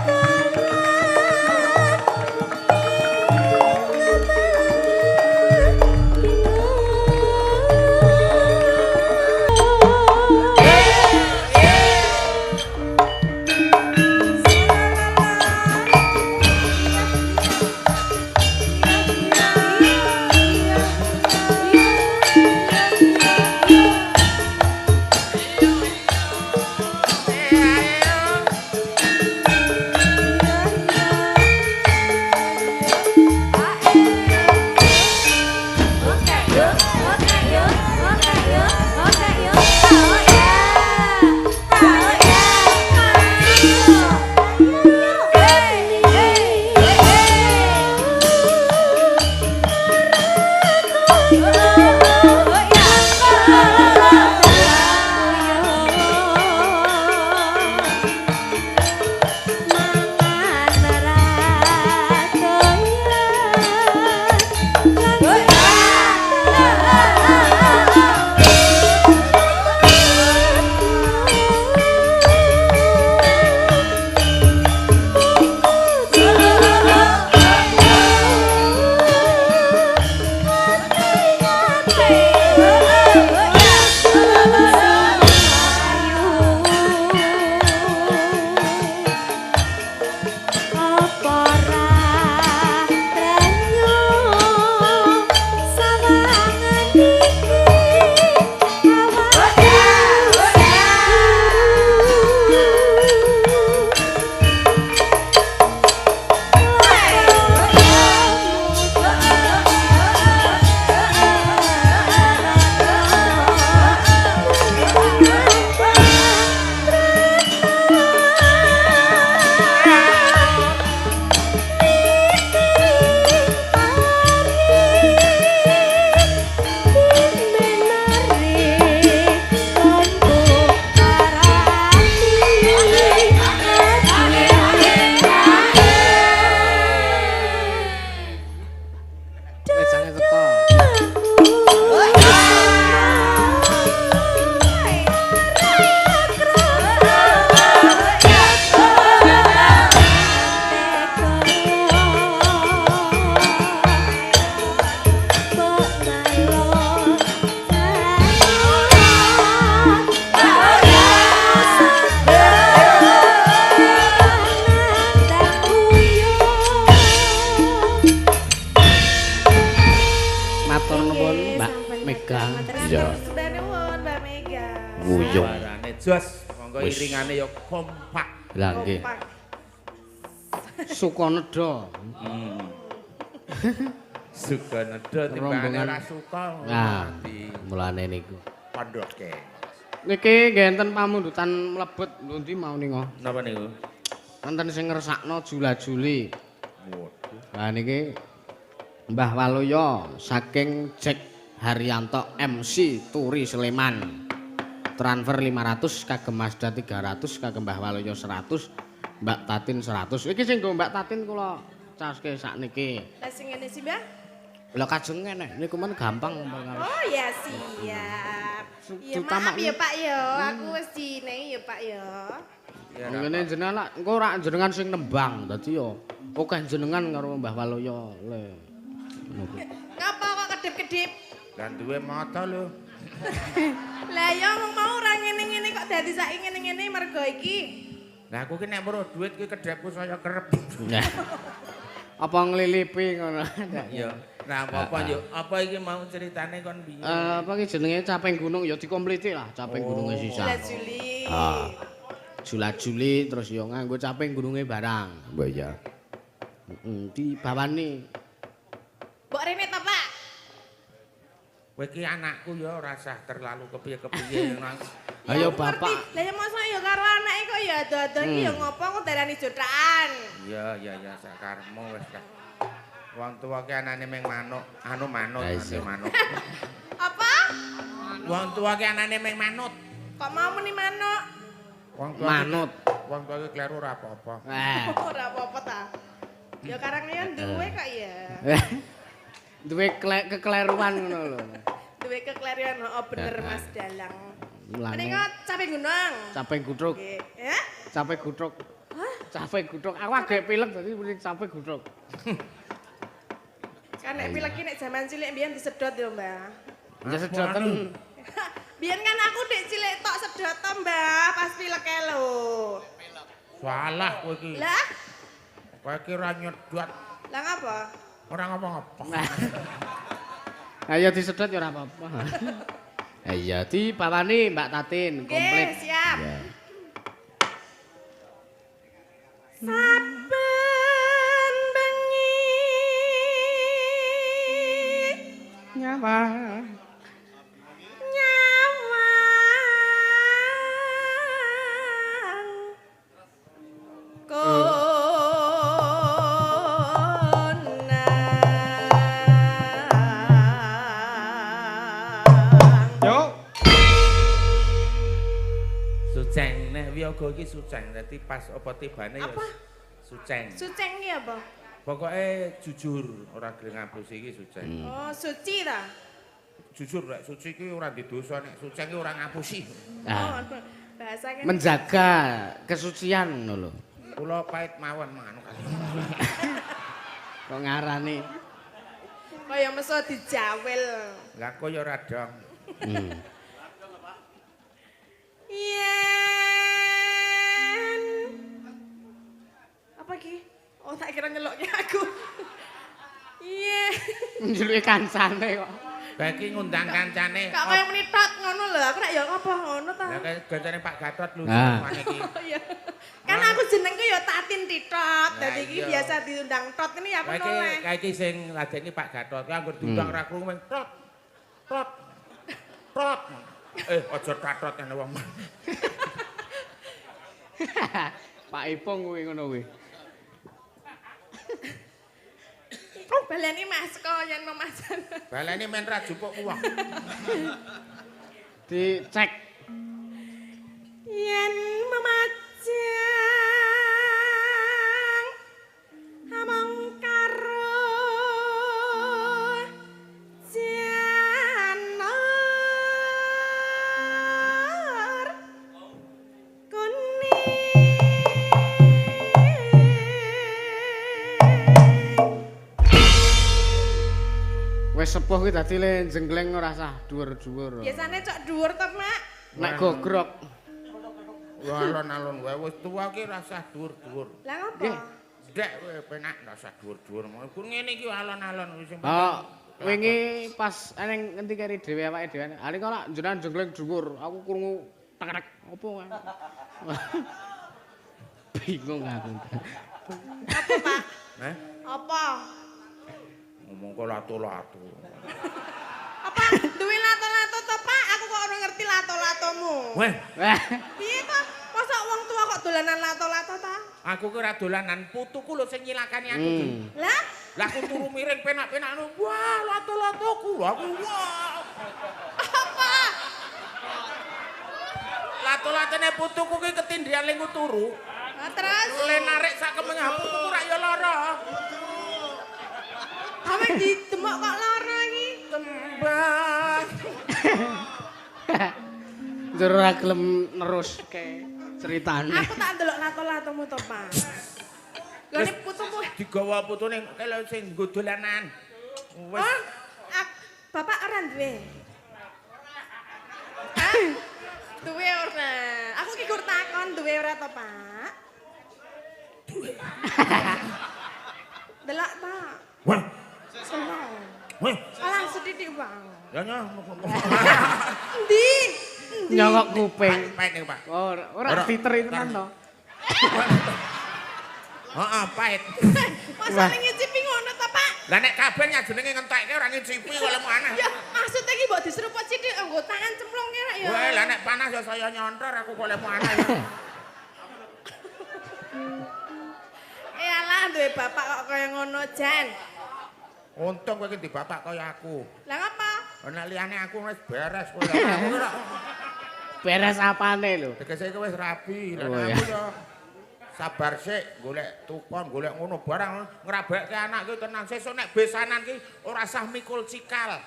Iringane ya kompak. Lah nggih. Sukaneda. Sukaneda timbangane ora suka. Nah, mulane niku. Pandoke. Niki nggih enten pamundutan mlebet ndi mau ningo. Napa niku? Enten sing ngresakno jula-juli. Lah niki Mbah Waluya saking Jack Haryanto MC Turi Sleman. Transfer 500 kagem Mazda 300 kagem Mbah Waluya 100 Mbak Tatin 100 iki sing nggo Mbak Tatin kula caske sakniki lah sing ngene sih Mbah lha kajeng ngene niku men gampang oh ya siap ya maaf ya Pak ya aku wis dinei ya Pak ya ngene jenengan lak engko ora jenengan sing nembang dadi ya akeh jenengan karo Mbah Waluya le ngapa kok kedip-kedip lan duwe mata lho lah ya mau ora ngene-ngene kok dadi saiki ngene-ngene mergo iki. Lah aku ki nek weruh duit ki kedhepku saya kerep. Apa nglilipi ngono. Ya. Nah, apa yo? Apa iki mau ceritane kon piye? Apa ki jenenge Caping Gunung ya dikompliti lah, Caping Gununge sisa. Jula-juli. Jula-juli terus ya nganggo Caping Gununge barang. Mbah ya. Dibawani. Mbok rene ta, Pak? Kowe iki anakku ya ora usah terlalu kepiye-kepiye. Ayo Bapak. Lah ya mosok ya karo anake kok ya ado-ado iki ya ngopo kok darani jotakan. Iya sakarmu wis ta. Wong tuwa ki anane meng manuk, manut. Apa? Wong tuwa ki anane meng manut. Kok mau muni manuk? Wong tuwa manut. Wong tuwa ki kleru ora apa-apa. Ora apa-apa ta. Ya karang liyan duwe kok ya. Duwe kekeliruan ngono lho. Duwe kekeliruan, oh bener Mas Dalang. Mulane. Ini kok Caping Gunung. Caping Gutruk. Ya? Caping Gutruk. Hah? Caping Gutruk. Aku agak pilek dadi muni Caping Gutruk. Kan nek pilek iki nek jaman cilik mbiyen disedot ya, Mbah. Ya sedoten. Biyen kan aku dik cilik tok sedot to, Mbah, pas pileke lho. Salah kowe iki. Lah? Kowe iki ora nyedot. Lah ngapa? Ora ngapa-ngapa. Ayo disedot ya ora apa-apa. Iya dibawani Mbak Tatin komplit. Nggih, siap. Ya. Saben bengi Nyawa. Prayoga iki suceng, dadi pas apa tibane ya Apa? suceng. Suceng ki apa? Pokoke jujur, ora gelem ngapusi iki suceng. Oh, suci ta? Jujur rek suci iki ora di dosa nek suceng iki ora ngapusi. Oh, Nah, bahasa kan. menjaga kesucian lho. Kula pait mawon manuk. Kok ngarani. Kaya meso dijawel. Lah kok ya ora dong. Hmm. Yen. Apa ki? Oh, tak kira nyeloknya aku. Yen. Njuluke kancane kok. Lah iki ngundang kancane. Kak kaya menitot ngono lho. Aku nek ya apa ngono ta. Lah kaya kancane Pak Gatot lho Ah. semuanya iki. Oh iya. Kan aku jenengku ya Tatin Titot. Lah Dadi iki iya. biasa diundang Tot ini aku Lah iki noleh. kae iki sing ladeni Pak Gatot. Ki anggere diundang ra krungu meng tot. Tot. Tot. Aja tatot ngene wong. Pak Ipong kuwi ngono kuwi. Baleni Mas kok yen memasan. Baleni men ra jupuk wong. Dicek. Yen memajang among karo janur kuning. Wis sepuh kuwi dadi le jenggleng ora sah dhuwur-dhuwur. Biasane cok dhuwur to, Mak. Nek gogrok. Wah alon-alon wae wis tuwa ki ra usah dhuwur-dhuwur. Lah ngopo? Nggih. Dek kowe penak ra usah dhuwur-dhuwur. Ku ngene iki alon-alon wis sing Oh, wingi pas eneng ngendi kari dhewe awake dhewe. Ali kok lak jenengan jenggleng dhuwur, aku krungu tek-tek opo kae. Bingung aku. Apa, Pak? Heh, Apa? ngomong kok lato-lato. Apa? Duwe lato-lato to, Pak? Aku kok ora ngerti lato-latomu. Weh, Wah, Piye to? Masa wong tua kok dolanan lato-lato ta? aku ki ora dolanan putuku lho sing nyilakani aku. Ki. Lah, Lah aku turu miring penak-penak ngono. Wah, lato-latoku. Aku wah. apa? Lato-latone putuku ki ketindihan lingku turu. Nah, terus Le narik sak kemengah putuku rak ya lara. apa didemok kok lara iki? Tembang. jero ora gelem neruske ceritane. Aku tak ndelok lato-latomu to, Pak. Lha nek putumu. Digawa putune kalau sing nggo dolanan. Wes Oh, Bapak ora duwe. Hah? Duwe ora? Aku ki gur takon duwe ora to, Pak? Duwe. Delok, Pak. wah, Seneng. wah. Alah sithik, Bang. Ya nya. Endi? Nyongok kuping. Pait nih, Pak. Oh, ora diteri tenan to. Heeh, pait. Masa ning ngicipi ngono to, Pak? Lah nek kabeh jenenge ngentekke ora ngicipi kok lemu aneh. Ya, maksudnya iki mbok diseruput sithik nggo tangan cemplung kira ya. Wah, lah nek panas ya saya nyontor aku kok lemu aneh. Alah duwe bapak kok kaya ngono, Jan. Untung kowe iki di bapak kaya aku. Lah ngapa? Nek liyane aku wis beres kowe. Aku ora Beres apane lho? tegese kowe wis rabi. Lah Oh, nek ya. aku ya sabar sik golek tukon, golek ngono barang ngrabekke anak ki tenang sesuk nek besanan ki ora sah mikul cikal.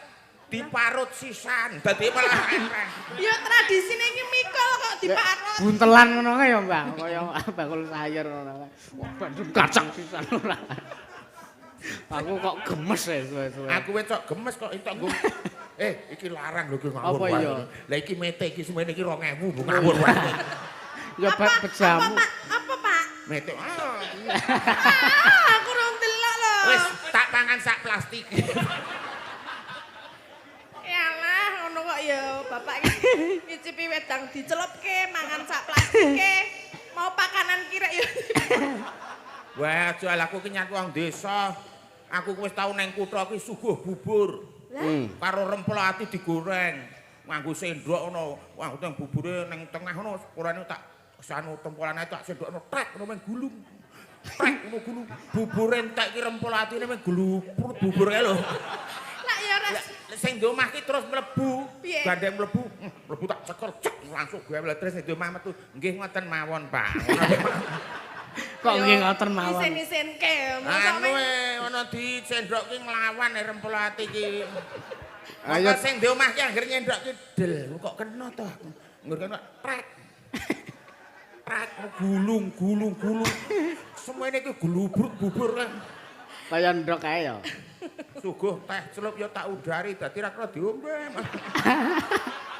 Diparut sisan. Dadi malah enteng. Ya tradisine iki mikul kok diparut. Buntelan ngono kae ya, Mbak. Kaya bakul sayur ngono kae. Wah, bandung kacang pisan ora. Aku kok gemes ya suwe-suwe. Aku wis kok gemes kok entuk nggo. Iki larang lho iki ngawur. Apa wae. iya? Lah iki mete iki semene iki 2000 bu ngawur wae. Ya Apa, bejamu. Apa, Pak? Mete. Aku rong delok lho. Wis tak pangan sak plastik. Yalah, ngono kok ya bapak iki ngicipi wedang dicelupke mangan sak plastike. Mau pakanan kira ya. Wah, jual aku ki nyat wong desa. Aku wis tau nang kutha ki suguh bubur. Karo rempel ati digoreng. Nganggo sendok ngono. Wah, teng bubure ning tengah ngono, sepurane tak sanu tempolane tak sendokno trek ngono meng gulung. Trek ngono gulung. Bubure entek ki rempel atine meng glupur bubure lho. Lah ya ora sing di omah ki terus mlebu. Piye? Gandeng mlebu, mlebu tak cekel cek langsung gawe terus sing di omah metu. Nggih ngoten mawon, Pak. Kok nggih ngoten mawon. Isin-isinke. Anu ana di sendok ki nglawan rempul ati ki. Ayo Maka sing di omah ki anggere nyendok ki del kok kena to. Ngur trek. Trek gulung. Semuanya ki gulubruk bubur kan. kaya ndok kae ya. Suguh teh celup ya tak udari dadi ra kena diombe.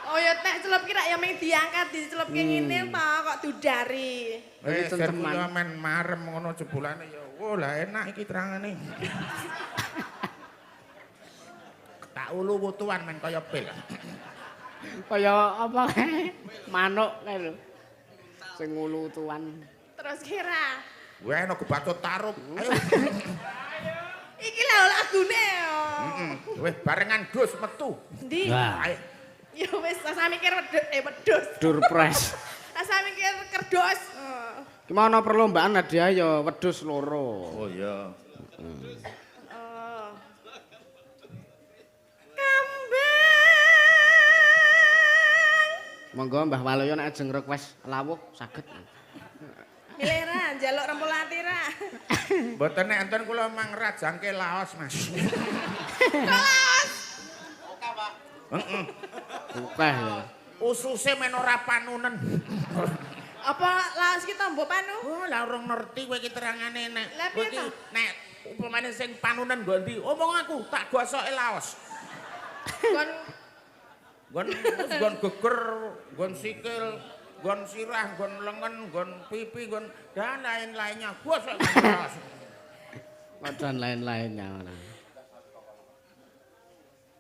Oh ya teh celup kira ya mung diangkat dicelupke ngene to kok dudari. Cengkeman ya men marem ngono jebulane ya. Wah lah enak iki terangane. Tak ulu wutuan men kaya pil. Kaya apa kae? Manuk kae lho. Sing ngulu tuan. Terus kira. Wah ana gebacut tarub. Ayo. Iki lho lagune. Wis barengan dus metu. Ndi? Wah. Ayo. Ya wis asa mikir wedhus. Durpres. Asa mikir kerdos. Ki mau ana perlombaan hadiah ya wedhus loro. Oh iya. Monggo Mbah Waluyo nek ajeng request lawuh saged. Milih ra njaluk rempul ati ra. Mboten nek enten kula mang rajangke laos, Mas. Laos. Heeh. Akeh ya. Ususe men ora panunen. Apa laos ki tombo panu? Oh, lah urung ngerti kowe iki terangane nek. Lah piye to? Nek upamane sing panunen nggo ndi? Omong aku tak gosoke laos. Kon Gon geger, gon sikil, gon sirah, gon lengan, gon pipi, gon dan lain-lainnya. Gosok laos. Dan lain-lainnya.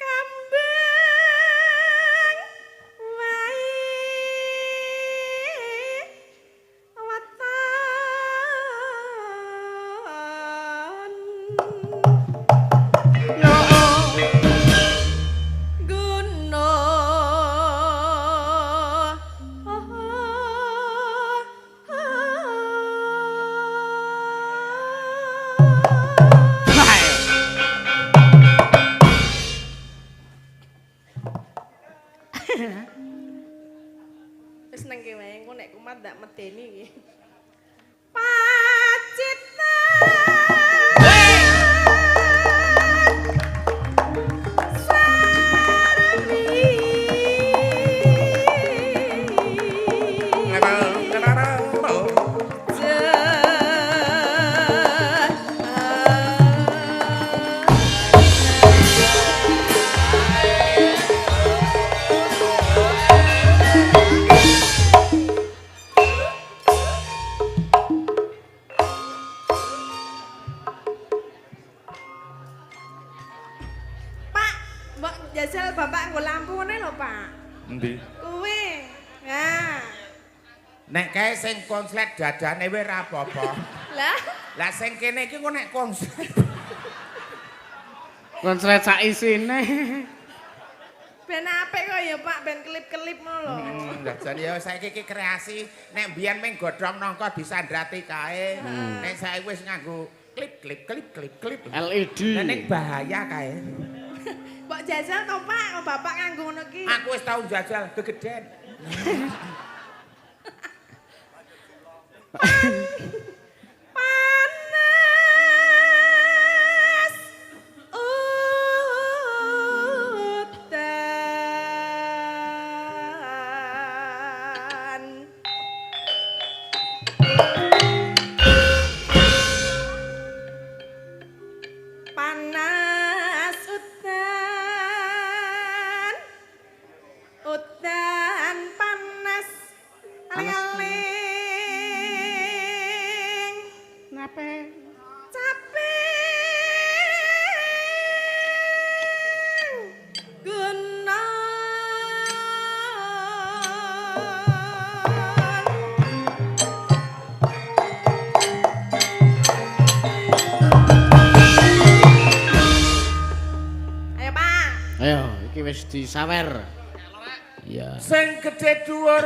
kambing wae watan. Wis nang ki wae engko nek kumat ndak medeni iki. Pak, mbok jajal bapak nggo lampu ngene lho, Pak. Endi? Kuwi. Nah. Nek kae sing konslet dadane wis ra apa-apa. Lah, Lah sing kene iki kok nek konslet. Konslet sak isine. ben apik kok ya, Pak, ben kelip-kelip ngono lho. Jajan ya saiki iki kreasi nek mbiyen ming godhong nangka disandrati kae. Nek saiki wis nganggo klip. LED. Nek bahaya kae. Mbok jajal to, Pak, kok bapak nganggo ngono ki. Aku wis tau jajal gegeden. Panas udan. Panas udan. Udan panas. Aling-aling. Napa? Caping. Ayo, Pak. Ayo, iki wis disawer. Iya. Sing gedhe dhuwur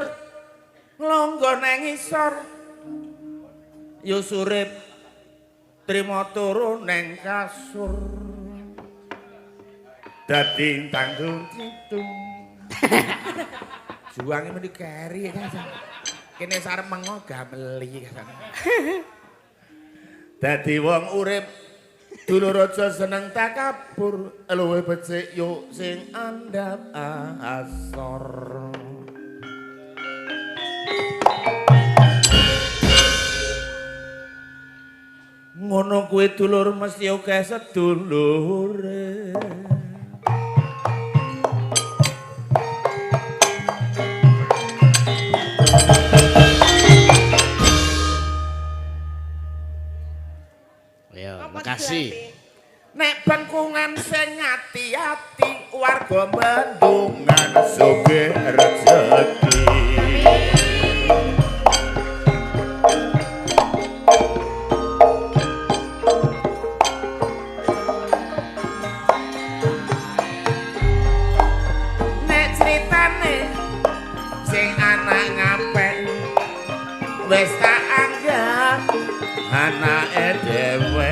nglonggo nang ngisor. Yo surip trima turu nang kasur. Dading tanggung tung. Juange meni keri kan. Kene sarep mengo gameli kan. Dadi wong urip dulur aja seneng takabur, luwih becik yo sing andhap asor. Ngono kuwi dulur mesti akeh sedulure. Ya, makasih. Nek bengkungan sing ati-ati warga bendungan sugih rejeki. Nek critane sing anak ngapen wis tak anggap anake dhewe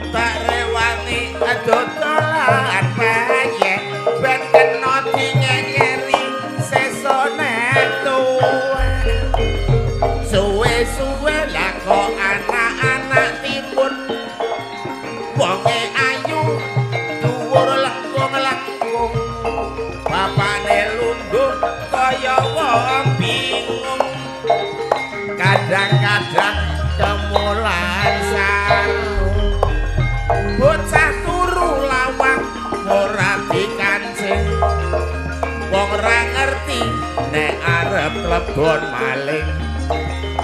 tak rewangi dodolan baye ben kena dinyenyeri sesone tuwe suwe-suwe lah kok anak-anak timbul wonge ayu dhuwur lengkung-lengkung bapane lungguh kaya wong bingung kadang-kadang kemulan sarung bocah turu lawang ora dikancing wong ora ngerti nek arep klebon maling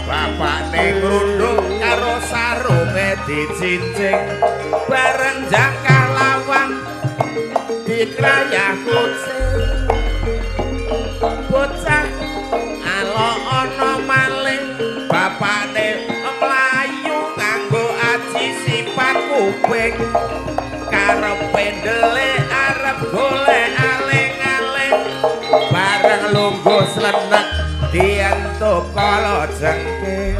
bapakne ngrundung karo sarunge dicincing bareng jangkah lawang dikrayah kucing bocah alo ana maling bapakne mlayu nganggo aji sifat kuping karepe ndelik arep golek aling-aling bareng lungguh slenek dientuk kala jengking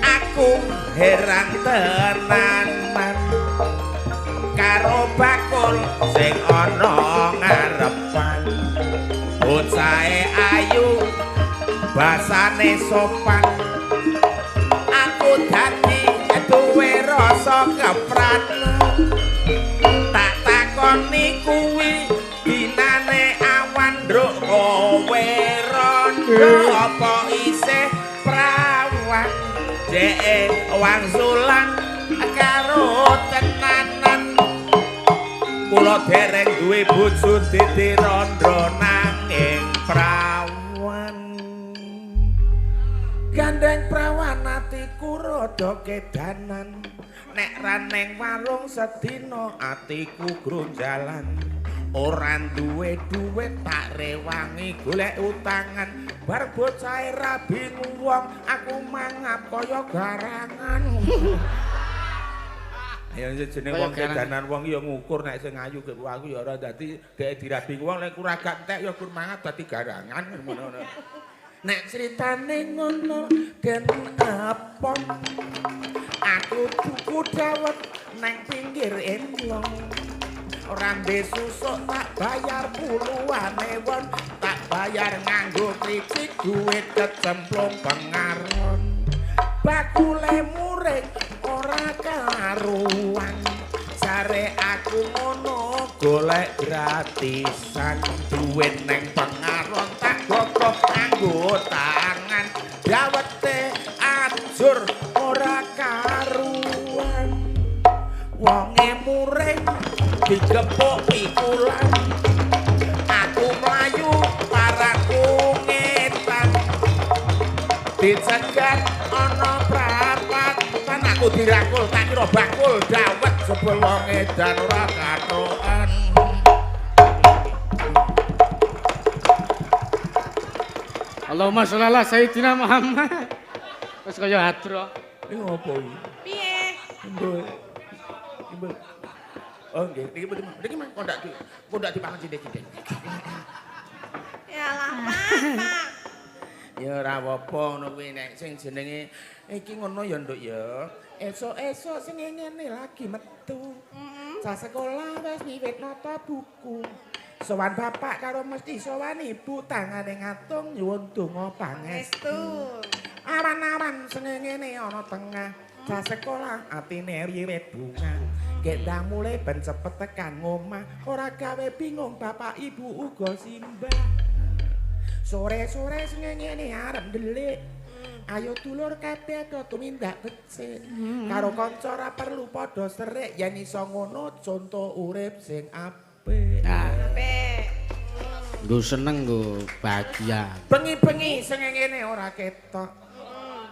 aku heran tenanan karo bakul sing ana ngarepan bocahe ayu basane sopan aku dadi duwe rasa keprat tak takoni kuwi dinane awan ndruk kowe rondo apa isih prawan deke wangsulan karo tenanan kula dereng duwe bojo dite rondo nanging prawan gandeng prawan atiku rada kedanan nek raneng warung sedina atiku gronjalan ora duwe dhuwit tak rewangi golek utangan bar bocahe rabi wong aku mangap kaya garangan ya jeneng wong kedanan wong ya ngukur nek sing ayu ge aku ya ora dadi dhek dirabi wong nek ora gak entek ya kur mangap dadi garangan ngono. Nek critane ngono den apa aku tuku dawet nang pinggir endlong rambe susuk tak bayar puluhane won tak bayar nganggo kricik duit kecemplung pengaron bakule murid ora karuan jare aku ngono golek gratisan duit neng pengaron tak gogoh nganggo tangan dawete ajur ora karuan wonge murid digepuk pikulan aku mlayu paraku ngetan dicegat ana prapatan aku dirangkul tak kira bakul dawet jebul wong edan ora katokan Allahumma sholli ala sayyidina Muhammad. Wis kaya hadro. iki ngopo iki Piye? Ibu. Oh nggih, niki mah kondak dipangan cindhe-cindhe. Ya lah, Pak. Ya ora apa ngono kuwi nek sing jenenge iki ngono ya nduk ya. Esuk-esuk sing ngene lagi metu. Cah sekolah wis wiwit nata buku. Sowan bapak karo mesti sowan ibu tangane ngatung nyuwun donga pangestu. Awan-awan sengengene ana tengah. Cah sekolah atine wiwit bunga. Gendang mulai ben cepet tekan ngomah. Ora gawe bingung bapak ibu uga simbah. Sore-sore sengengene arep ndelik. Ayo dulur kabeh do tumindak becik. Karo kanca ora perlu padha serik yen iso ngono conto urip sing apik. Apik. Nggo seneng nggo bahagia. Bengi-bengi sengengene ora ketok.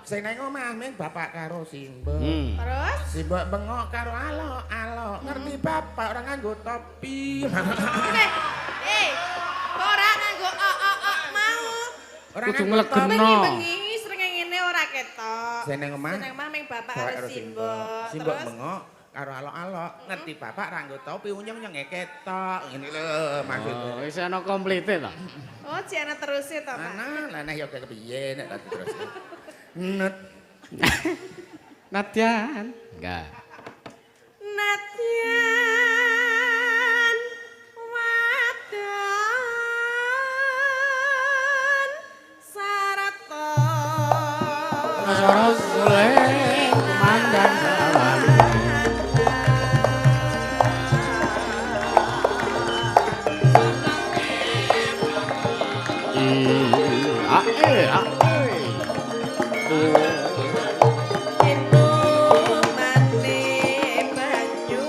Sing nang omah ming bapak karo Simba. Terus? Simba bengok karo alok-alok. Ngerti bapak ora nganggo topi. Kok ora nganggo mau? Kudu nglegeno. Bengi-bengi srengenge ora ketok. Sing nang omah? Sing nang omah ming bapak karo Simba. Simba Terus? bengok karo alok-alok. Ngerti bapak ora nganggo topi unyeng-unyeng ketok. Ngene lho maksudnya. Oh, wis ana komplite to. Oh, jana terus to, Pak. Nah ya kepiye nek tadi terus. Net. Nadyan. Enggak. Nadyan wadon sarata. Sora suleh kumandang sawan. Endo mane banyu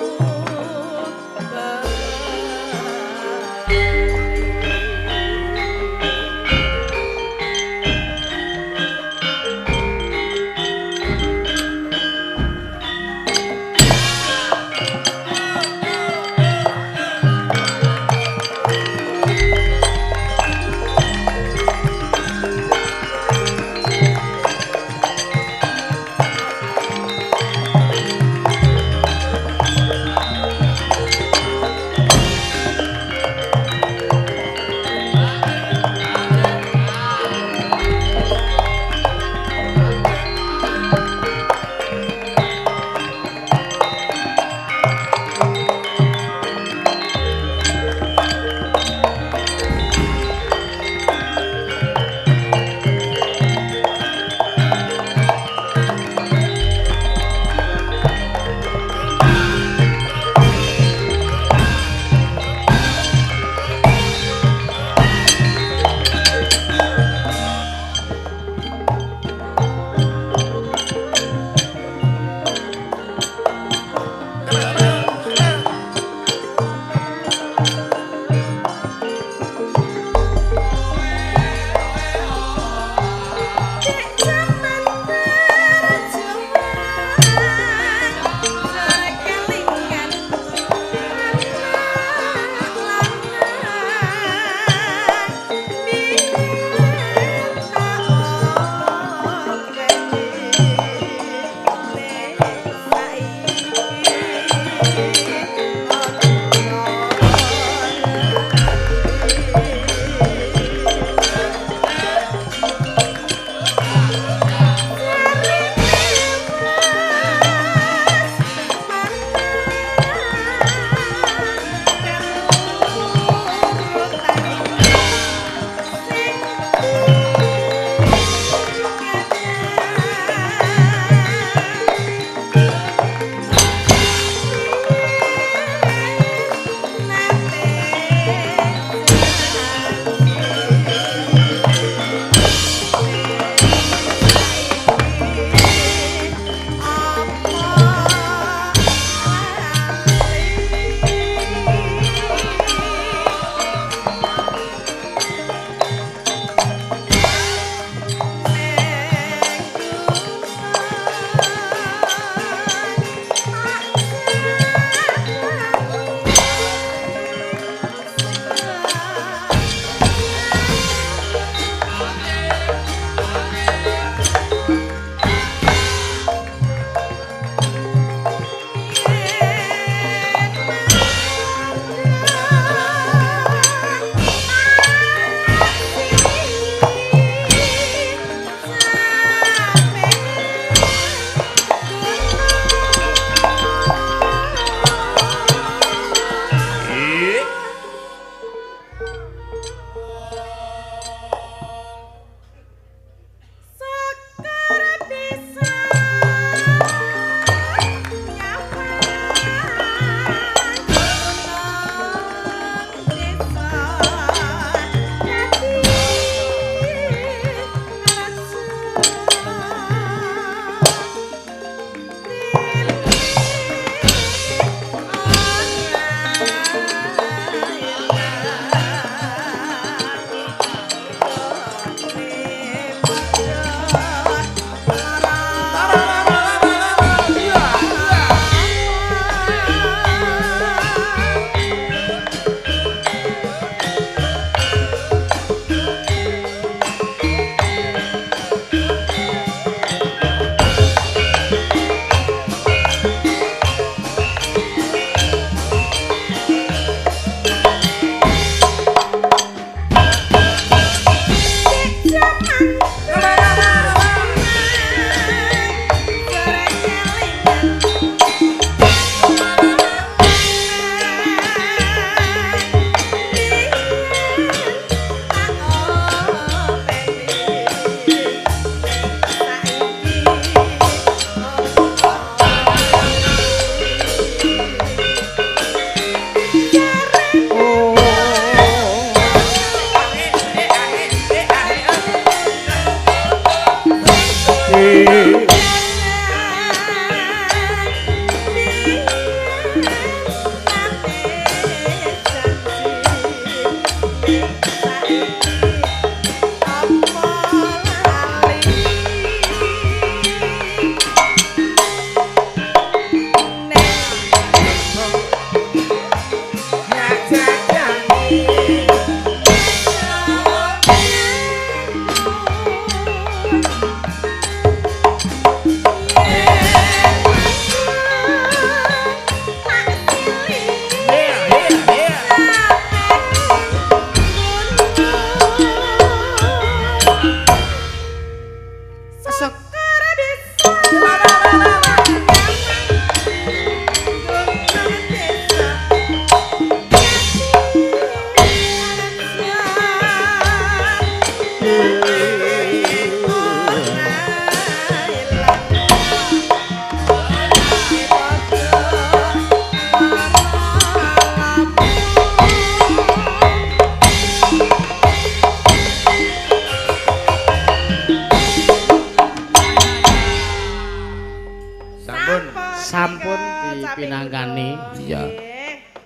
sampun dipinangkani. Iya.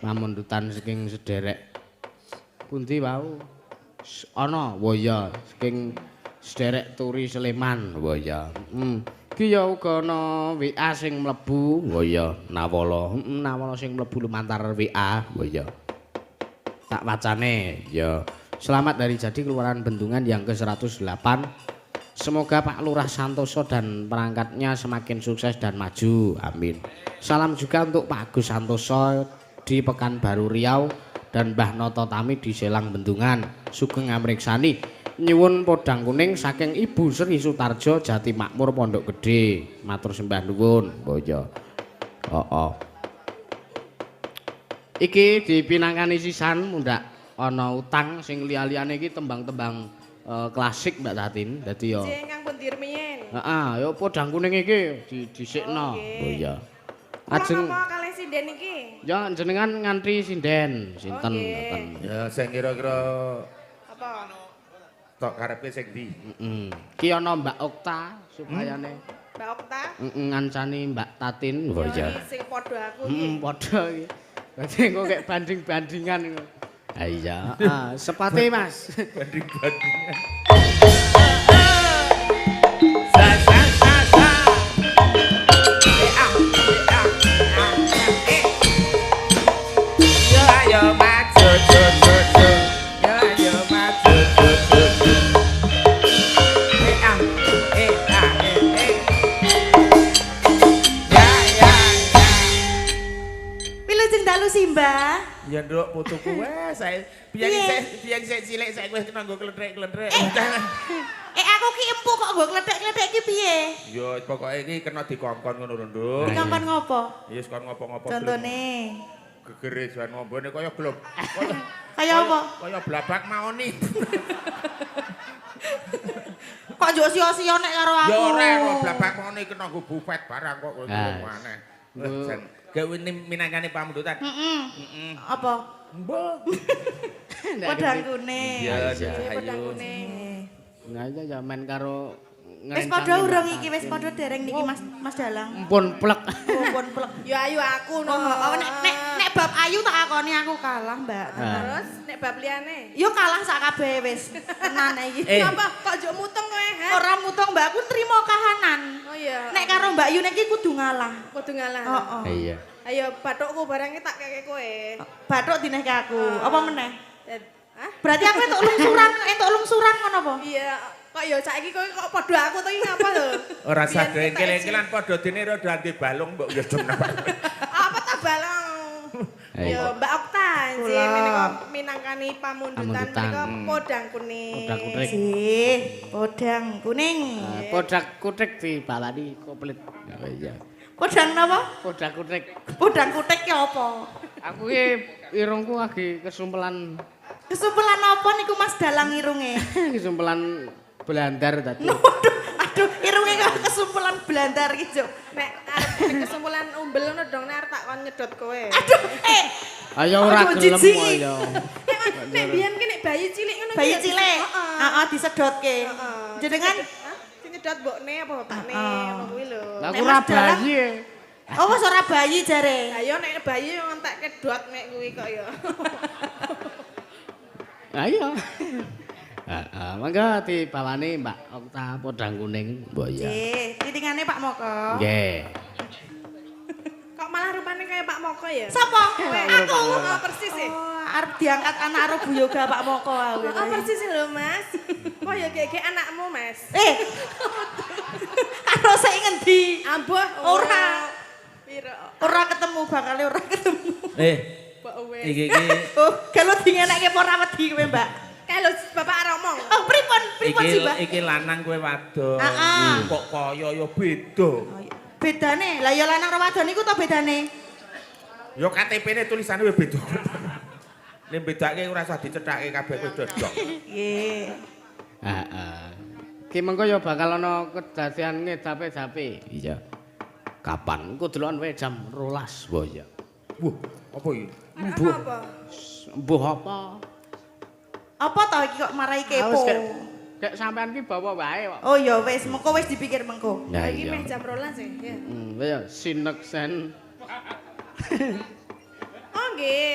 Pamundutan saking sederek pundi wau? Ana, wa ya, saking sederek Turi Sleman, wa ya. Ki ya uga ana WA sing mlebu, wa ya, Nawala. Nawala sing mlebu lumantar WA, wa ya. Tak wacane, ya. Selamat dari jadi Kelurahan Bendungan yang ke-108. Semoga Pak Lurah Santoso dan perangkatnya semakin sukses dan maju. Amin. Salam juga untuk Pak Agus Santoso di Pekanbaru Riau dan Mbah Noto Tami di Selang Bendungan. Sugeng amriksani. Nyuwun podang kuning saking Ibu Sri Sutarjo Jati Makmur Pondok Gede. Matur sembah nuwun. Boyo. Iki dipinangkani sisan mundak ana utang sing liya-liyane iki tembang-tembang klasik Mbak Tatin. Dadi yo. Sing kang pun dirmiyen. Heeh, yo podang kuning iki disikno. Oh iya. Ajeng apa kalih sinden iki? Ya jenengan ngantri sinden, sinten ngoten. Ya sing kira-kira Apa? tok karepe sing ndi? Heeh. Ki ana Mbak Okta supayane. Mbak Okta? Ngancani Mbak Tatin. Oh iya. Sing padha aku iki. Padha iki. Dadi engko kek banding-bandingan iku. Ah iya, sepate Mas. Banding-bandingan. Mbah. Ya nduk putuku wes saya biyen sik cilik saiki wis kena nggo kletrek-kletrek. Aku ki empuk kok nggo kletek-kletek ki piye? Ya pokoke iki kena dikongkon ngono lho nduk. Dikongkon ngopo? Ya wis kon ngopo-ngopo. Contone. Gegere jan ngombone kaya glob. Kaya apa? Kaya blabak maoni. Kok njuk sia-sia nek karo aku. Ya ora blabak maoni kena nggo bufet barang kok ngono aneh. Jan gawe minangkane pamundutan. Apa? Mbah. Podang kuning. Iya, podang kuning. Nah iya ya men karo wis padha urung iki wis padha dereng niki Mas Dalang. Mpun plek. Mpun plek. Ya ayu aku no. Nek bab ayu tak akoni aku kalah, Mbak. Terus nek bab liyane? Yo kalah sak kabeh wis. Tenan iki. Apa kok njuk muteng kowe, ha? Ora muteng, Mbak, aku trimo kahanan. Oh iya. Nek karo Mbak Yu niki kudu ngalah. Kudu ngalah. Heeh. Iya. Ayo bathukku barangnya tak keke kowe. Bathuk dinehke aku. Apa meneh? Hah? Berarti aku entuk lungsuran ngono apa? Iya. Kok ya saiki kowe kok padha aku to iki ngapa lho? Ora sadhe engkel-engkelan padha dene rada ati balung mbok ya dem. Apa ta balong? Ya Mbak Okta sih menika minangkani pamundutan menika podang kuning. Podang kuning. Sih, podang kuning. Podang kutik dibawani komplit. Oh iya. Podang napa? Podang kutik. Podang kutik ki apa? Aku ki irungku lagi kesumpelan. Kesumpelan apa niku Mas Dalang irunge? Kesumpelan blandar tadi. Aduh, irunge kok kesumpelan blandar iki, Juk. Nek arep kesumpelan umbel ngono dong nek arep tak kon nyedot kowe. Aduh, ayo ora gelem ayo. Nek biyen ki nek bayi cilik ngono Bayi cilik. Heeh, disedotke. Jenengan sing nyedot mbokne apa bapakne apa kuwi lho. Lah aku ora bayi. Oh, wis ora bayi jare. Ayo nek bayi ngentekke dot nek kuwi kok ya. Ayo. Heeh, mangga dibawani Mbak Okta podang kuning. Mbok ya. Nggih, titingane Pak Moko. Nggih. Kok malah rupane kaya Pak Moko ya? Sapa? Aku. Oh, persis e. Oh, arep diangkat anak karo Bu Yoga Pak Moko aku. Oh, persis lho, Mas. Kok ya kayak anakmu, Mas? Karo sik ngendi? Ambuh ora. Piro? Ora ketemu, bakal ora ketemu. Iki Oh, kalau dingenekke apa ora wedi kowe, Mbak? Kalau Bapak ngomong. Oh, pripun sih, Mbak? Iki lanang kowe wadon. Kok kaya ya beda. Bedane? Lah ya lanang karo wadon iku to bedane? Ya KTP-ne tulisane wis beda. Nek bedake ora usah dicethake kabeh kowe dodok. Nggih. Heeh. Ki mengko ya bakal ana kedadian ngedape-dape. Iya. Kapan? Engko delokan wae jam 12, Mbok ya. Wah, apa iki? Mbuh apa? Apa to iki kok marai kepo? Gek sampean ki bawa wae kok. Oh ya wis, mengko wis dipikir mengko. Ya, Iki iya. meh jam 12 ya. Ya sineksen. Oh nggih.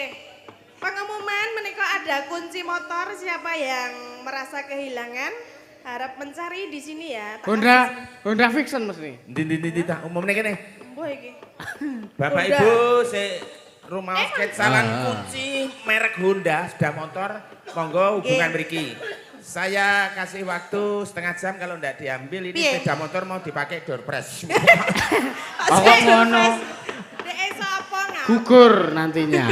Pengumuman menika ada kunci motor, siapa yang merasa kehilangan harap mencari di sini ya. Tak Honda Fiction mesti. Ndi tak umumne kene. Mbah iki. Bapak Honda. Ibu, rumah sketsalan kunci merek Honda sepeda motor, monggo hubungan mriki. Saya kasih waktu setengah jam kalau ndak diambil ini Piye? sepeda motor mau dipakai door press. Kok ngono. Dek iso apa ngapa? Gugur nantinya.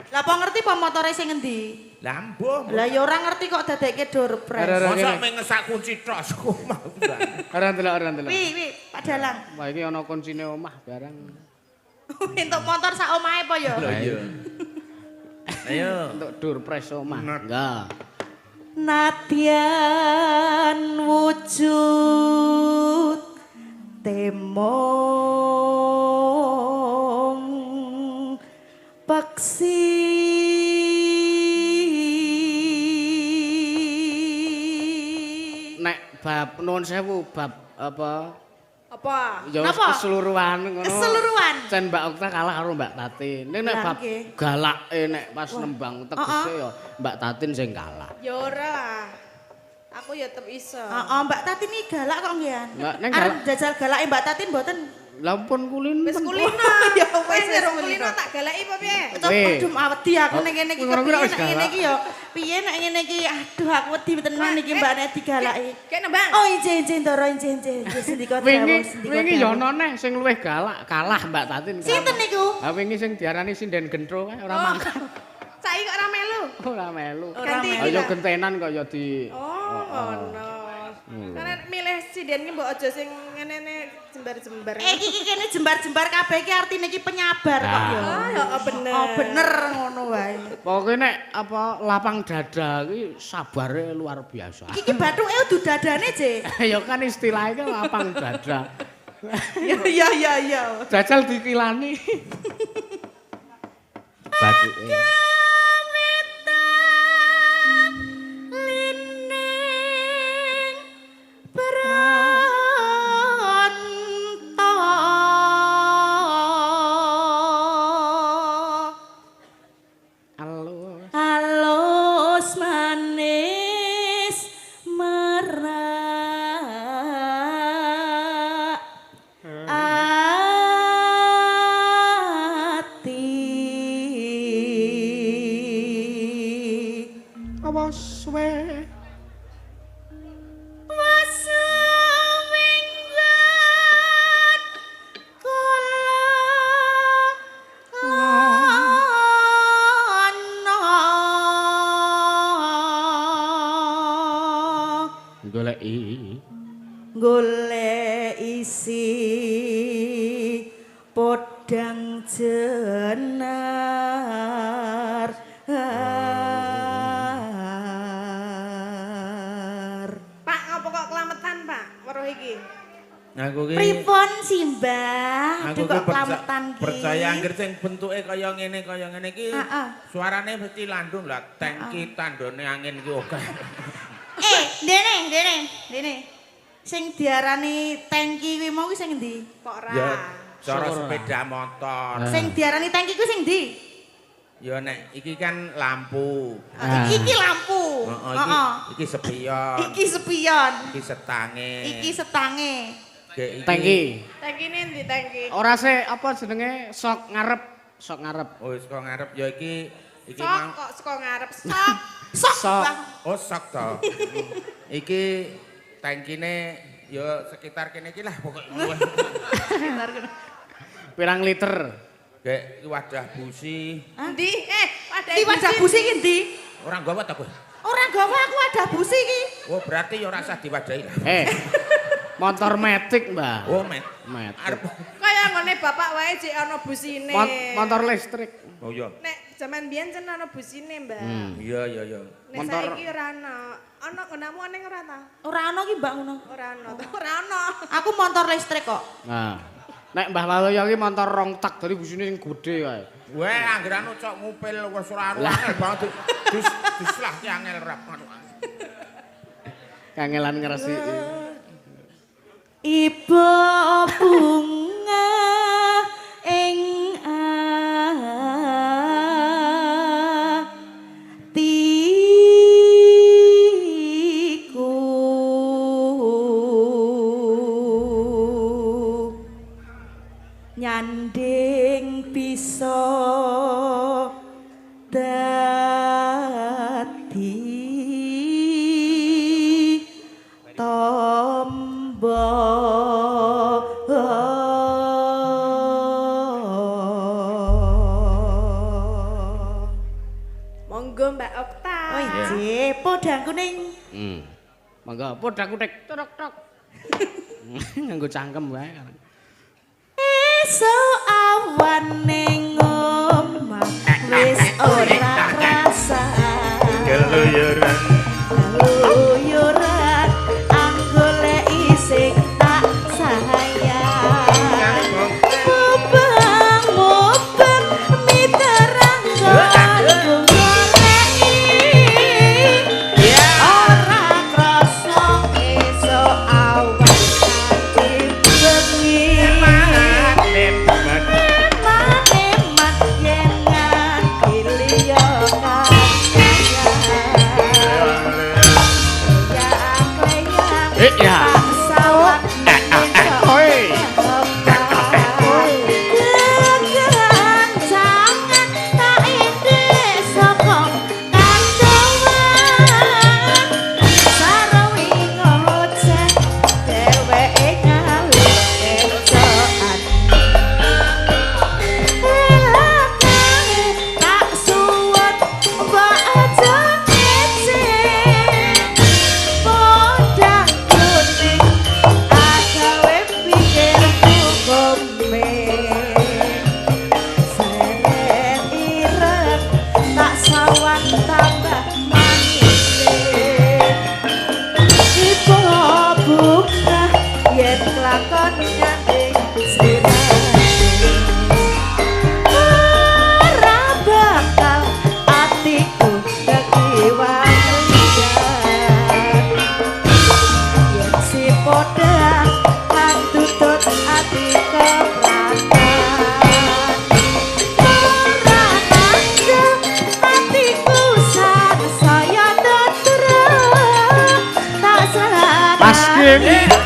Lah apa ngerti apa motore sing ngendi? Lambo. Lah ya ora ngerti kok dadeke door press. Masa mengesak kunci tos kok mau. Ora delok. Wi, Pak Dalang. Wah iki ana kuncine omah barang. Entuk motor sak omahe apa ya? Iya. Ayo. Untuk door press omah. Enggak. Nadyan wujud temong paksi Nek bab nuwun sewu bab apa? apa? Ya wis Napa? keseluruhan ngono. Keseluruhan. Cen Mbak Okta kalah karo Mbak Tatin. Nek Lah, bab nggih. galake nek pas nembang tegese ya Mbak Tatin sing kalah. Ya ora lah. Aku ya tetep iso. Heeh, Mbak Tatin iki galak kok nggih. Mbak, ning Arep galak- jajal galake Mbak Tatin mboten. Lah pun kulin. Wis kulino. Ya wis kulino tak galaki apa piye? Weh. Aduh wedi aku ning kene iki Ngono kuwi kepiye wis nek ngene galak. iki ya. Piye nek ngene iki aduh aku wedi tenan iki Mbak nek digalaki. Kayak nembang. Oh injih Ndoro injih. Sendika Wingi ya ana neh sing luwih galak kalah Mbak Tatin. Sinten niku? Ha wingi sing diarani sinden gentro kae ora mangkat. Saiki kok ora melu. Ora melu. Ganti iki Ayo ta. gentenan kok ya di Oh, ngono. Karena milih sinden ki mbok aja sing ngene jembar-jembar. Iki kene jembar-jembar kabeh iki artine iki penyabar kok ya. Ah, ya bener. Oh bener ngono wae. Pokoke nek apa lapang dada iki sabare luar biasa. Iki bathuke udu dadane, Je. Ya kan istilahnya kan lapang dada. Ya. Jajal dikilani. Bajuke. Halo. Halus manis merak ati Awas we. Wasuminggat kula Goleki. golek isi podang jenar Pak, ngopo kok kelametan, Pak? Weruh iki. Aku ki pripun sih Mbah aduh kok kelametan ki percaya anggere sing bentuke kaya ngene iki. Heeh. Suarane mesti landung lah tangki tandone angin ki oke. Dene. Sing diarani tangki kuwi mau ki sing endi? Kok ora? Ya cara Syukur. sepeda motor. Sing diarani tangki kuwi sing endi? Ya nek iki kan lampu. Iki lampu. Heeh, iki spion. Iki spion. Iki setange. Iki setange. Gek iki. Tangki. Tangkine endi tangki? Ora se apa jenenge sok ngarep. Oh, saka ngarep ya iki Sok mang kok saka ngarep sok. Sok. Sok. Bang. oh sok to. Iki tangkine ya sekitar kene iki lah pokoknya. Pirang liter. Gek wadah busi. Endi? Wadah Iki wadah busi iki endi? Ora gawat aku. Ora gawe aku wadah busi iki. Oh, berarti ya ora usah diwadahi lah. Motor metik, Mbah. Oh, met. Metik. Arep. Kaya ngene bapak wae jek ana busine. Motor listrik. Oh iya. Nek zaman biyen jen ana busine, Mbak. Iya. Nek Motor- saiki ora ana. Ana nggonamu aneh ora ta? Ora ana ki Mbak ngono. Ora ana. Ora ana. Aku motor listrik kok. Nah. Nek Mbah Waloyo iki motor rong tak dari busine sing gedhe kae. Weh, anggeran cok ngupil wis ora angel banget. Dislah ki angel rap. kangelan ngresiki. Iba bunga ing atiku nyanding bisa dadi tombo monggo Mbak Okta. Oh iya, podang kuning. Monggo podhaku tek tok. Nganggo cangkem wae. Esuk awan ning omah wis ora rasa Keluyuran keluyuran anggo lek isih tak sayang mubeng miterang golek ora krasa esuk awan kanthi bengi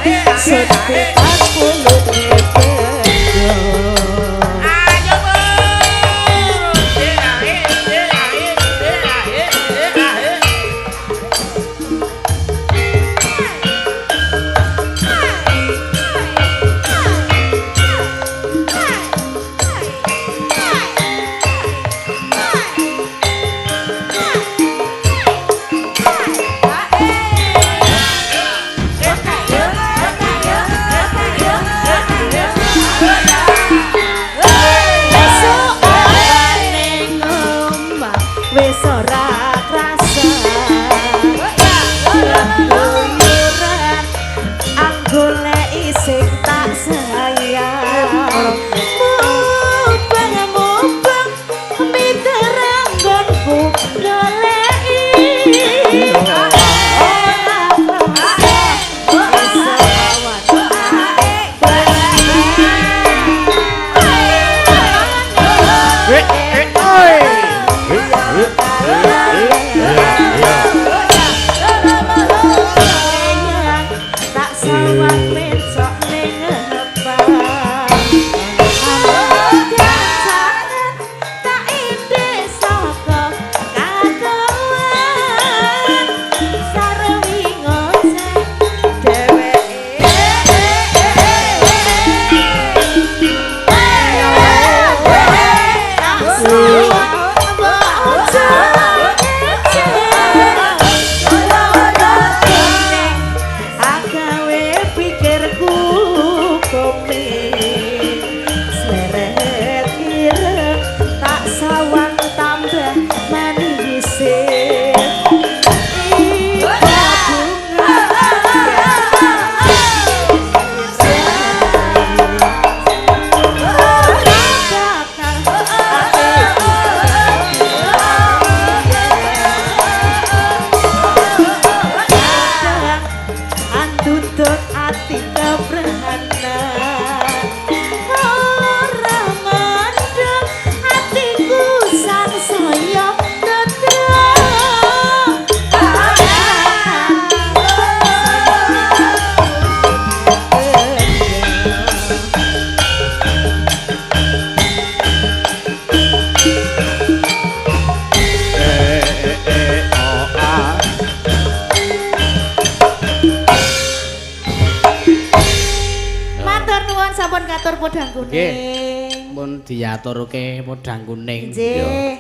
kemawon sampun katur podang kuning. Pun diaturke podang kuning. Nggih.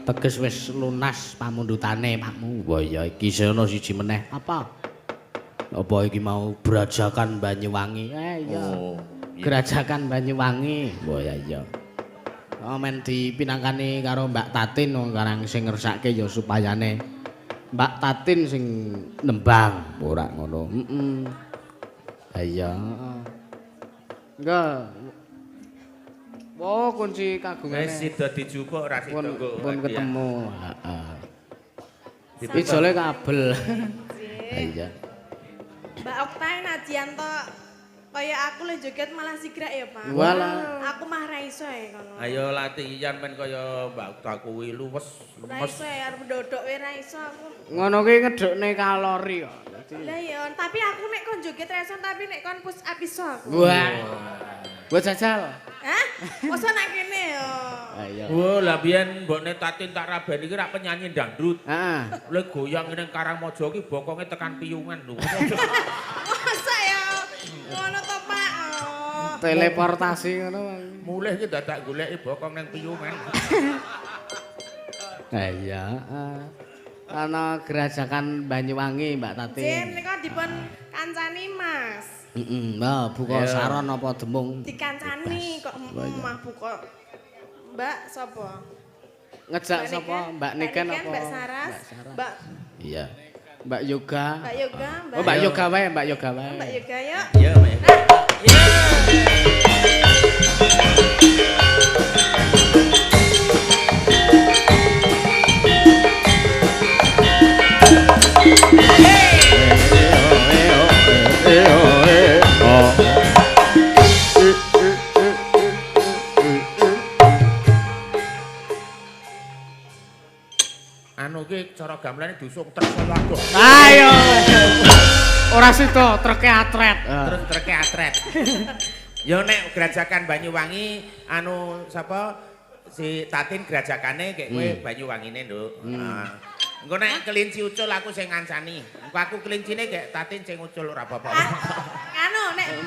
Teges wis lunas pamundhutane Pakmu. Wah ya iki sono siji meneh. Apa? Apa iki mau Brajakan Banyuwangi? Iya. Oh. Gerajakan Banyuwangi. Wah ya iya. Oh men dipinangkani karo Mbak Tatin wong karang sing ngersake ya supayane Mbak Tatin sing nembang ora ngono. Ha iya. Enggak. Oh kunci kagungane. Wis sida dijupuk ora sida nggo. Pun ketemu. Heeh. Ijole kabel. Ha iya. Mbak Oktai najian to kaya aku le joget malah sigrak ya, Pak. Walah. Aku mah ra iso e kono. Ayo latihan men kaya Mbak Ukta kuwi luwes. Ra iso e arep ndodok wae ra iso aku. Ngono kuwi ngedhukne kalori kok. Lah ya, tapi aku nek kon joget ra iso tapi nek kon push up iso aku. Wah. Gua jajal. Hah? Mosok nak kene yo. Ayo. Wah, lah biyen mbokne Tatin tak rabeni iki rak penyanyi dangdut. Heeh. Lha goyang ning Karangmaja iki bokonge tekan piyungan lho. Masa ya? Ngono to, Pak. Oh. Teleportasi ngono. Mulih iki dadak goleki bokong ning piyungan. Ha iya. Ana Gerajakan Banyuwangi Mbak Tatin. Jen nika dipun kancani Mas. Mbak buka saron apa demung? Dikancani kok mah buka. Mbak sapa? Ngejak sapa? Mbak Niken apa? Mbak Saras. Mbak Iya. Mbak Yoga. Mbak Yoga, Mbak. Oh Mbak Yoga wae, Mbak Yoga wae. Mbak Yoga yuk. Iya, Mbak. Anu ki cara gamelane diusung truk waduh. Ayo. Ora sida treke atret. Terus treke atret. Yo nek Gerajakan Banyuwangi anu sapa si Tatin gerajakane kek kowe Banyuwangine, Nduk. Nah. Engko nek kelinci ucul aku sing ngancani. Engko aku kelincine kek Tatin sing ucul ora apa-apa. Anu nek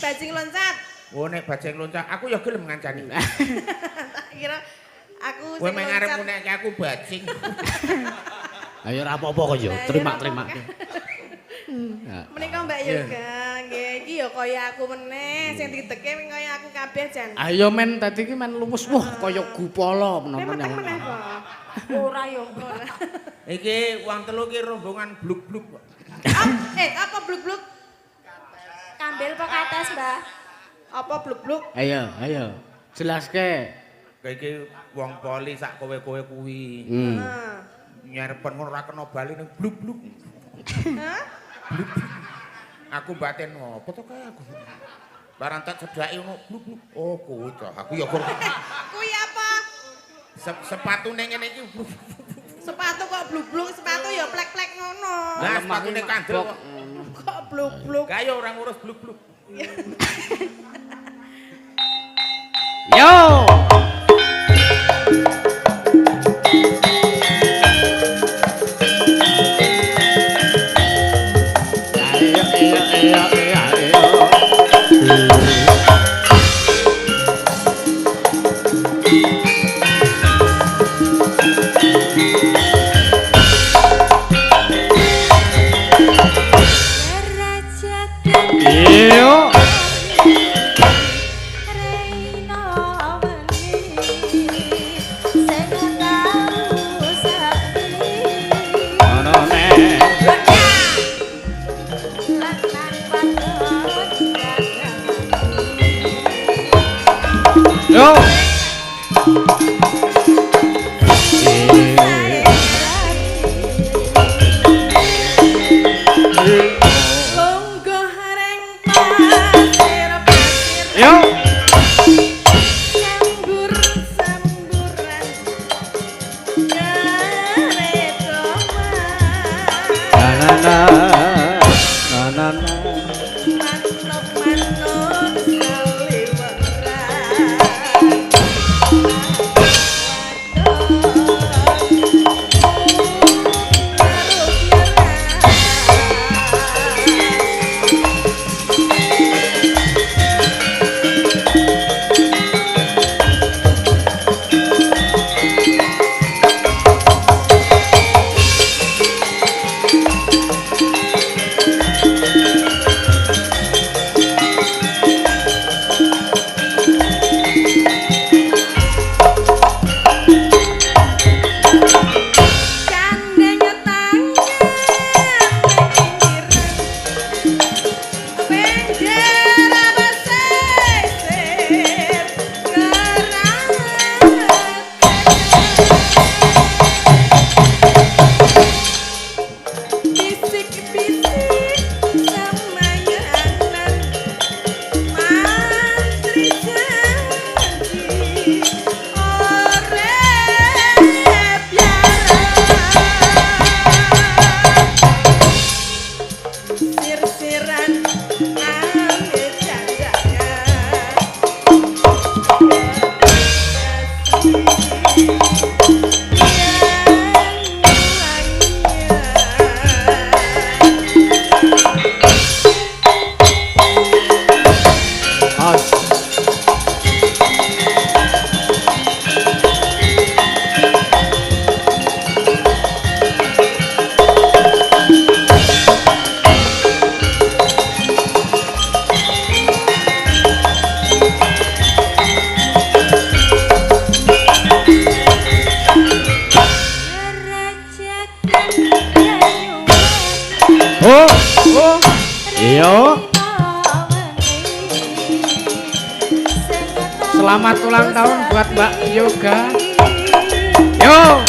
bajing loncat. Oh nek bajing loncat aku ya gelem ngancani. Tak kira aku sing Kowe meng arep loncat. ngunekke aku bajing. Ayo ora apa-apa kok yo, terima-terima. Menika Mbak Yoga, nggih iki ya kaya aku meneh sing dideke kaya aku kabeh jan. Ayo men tadi ki men luwes wah kaya gupala Nek menawa. meteng meneh kok. Ora yo ora. Iki wong telu ki rombongan bluk-bluk. Apa bluk-bluk? Kambel po kates, Mbak. Apa bluk-bluk? Ayo. Jelaske. Kayak iki wong poli sak kowe-kowe kuwi. Heeh. Nyarepen ngono ora kena bali ning bluk-bluk. Hah? Aku batin apa to kaya aku. Barang tak cedhaki ngono bluk-bluk. Oh kuwi to. Aku ya kur. Kuwi apa? Sepatune ngene iki. Sepatu kok bluk-bluk, sepatu ya plek-plek ngono. Lah sepatune kandel kok. Kok bluk-bluk? Kaya ora ngurus bluk-bluk. Yo. Yo. Yo. Longgo hareng pasir. Yo. Sambur-samburan. Gareko Na. manuk-manuk saliweran. Selamat ulang tahun buat Mbak Yoga. Yo.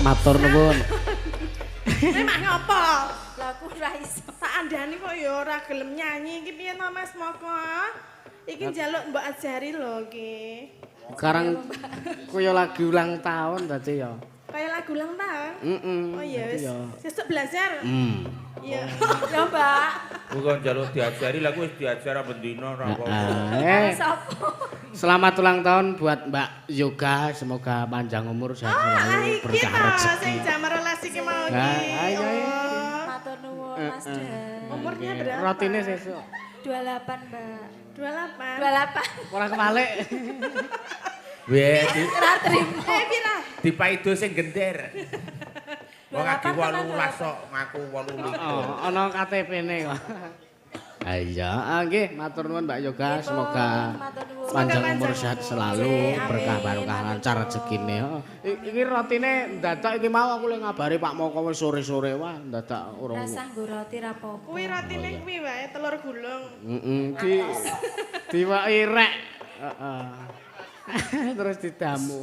Matur nuwun. Memang ngopo? Lah aku ora iso. Tak andani kok ya ora gelem nyanyi iki piye to Mas Moko? Iki njaluk mbok ajari lho iki. Sekarang kuyo lagu ulang tahun tadi ya. Kayak lagu ulang tahun? Oh iya wis. Iya. Sesuk belajar. Iya. Ya, Mbak. Bukan jaluk diajari, lagu wis diajar apa dino ora apa-apa. Sopo? Selamat ulang tahun buat Mbak Yoga, semoga panjang umur sehat selalu, Iki berkah to rezeki. sing jam rolas iki mau Nah, iki. ayo, ayo. Oh. Matur nuwun Mas Dan. Umurnya berapa? Rotine sesuk. 28, Mbak. 28. 28. Ora kebalik. Weh, Ora trimo. Pira? dipaido sing gender. Wong lagi 28 18 kok, ngaku 18. Oh, ana KTP-ne kok. Ah iya, nggih matur nuwun Mbak Yoga, semoga Matur nuwun. panjang umur panjang sehat umur. selalu, Amin. berkah barokah lancar rezekine. Heeh. Iki rotine dadak iki mau aku le ngabari Pak Moko wis sore-sore wah dadak urung. Rasa nggo roti ra apa-apa. Kuwi rotine kuwi wae telur gulung. Diwaki rek. Heeh. Terus didamu.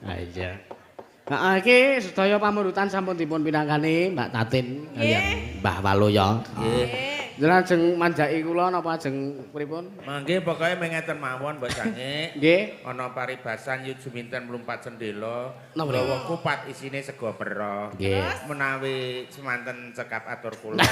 Ah iya. Heeh iki sedaya pamurutan sampun dipun pinangkani Mbak Tatin kaliyan Mbah Waloya. Nggih. Jenengan ajeng manjaki kula napa ajeng pripun? Mangke pokoke mengeten mawon Mbak Sange. Nggih. Ana paribasan yut juminten mlumpat sendela. Napa niku? Gawa kupat isine sego pero. Nggih. Menawi semanten cekap atur kula,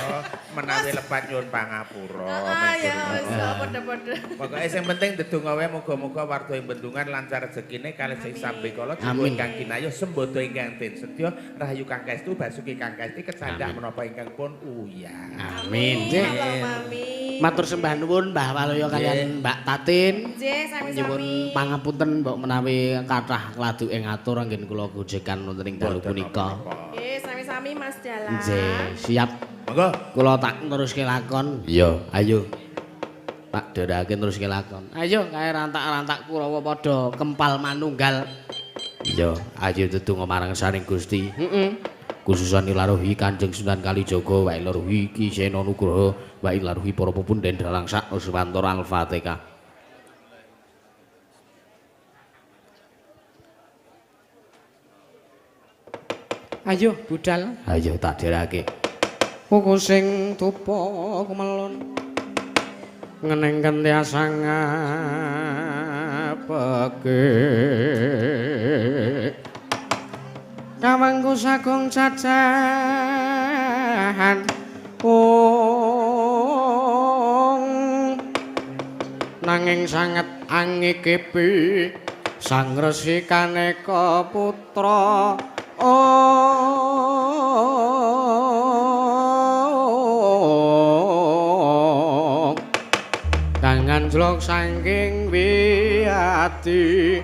menawi lepat nyuwun pangapura. Ah ya wis padha-padha. Pokoke sing penting ndedonga wae muga-muga warga ing Bendungan lancar rezekine kalih sing sambe kala Amin. ingkang kinayuh sembodo ingkang ten sedya rahayu kang kaestu basuki kang kaesti kecandak menapa ingkang pun uyah. Amin. Nggih. Mami. Matur sembah nuwun Mbah Waloya kaliyan Mbak Tatin. Nggih, Nyuwun sami-sami. pangapunten mbok menawi kathah kladuke ngatur anggen kula gojekan wonten ing dalu punika. Nggih, sami-sami Mas Dalang. Nggih, siap. Monggo. Kula tak neruske lakon. Iya, ayo. Tak derake neruske lakon. Ayo kae rantak-rantak Kurawa padha kempal manunggal. Iya, ayo tetungga marang saring Gusti. Khususan ilaruhi Kanjeng Sunan Kalijaga wa ilaruhi Ki Sena Nugraha wa ilaruhi para pepunden dalang sak Nuswantara Al-Fatihah. Ayo budal. Ayo tak derake. Kuku sing tupa kemelon. ngenengken tiasang peke kawangku sagung cacahan nanging sanget angikipi sang resi kaneka putra kang anjlok saking wiyadi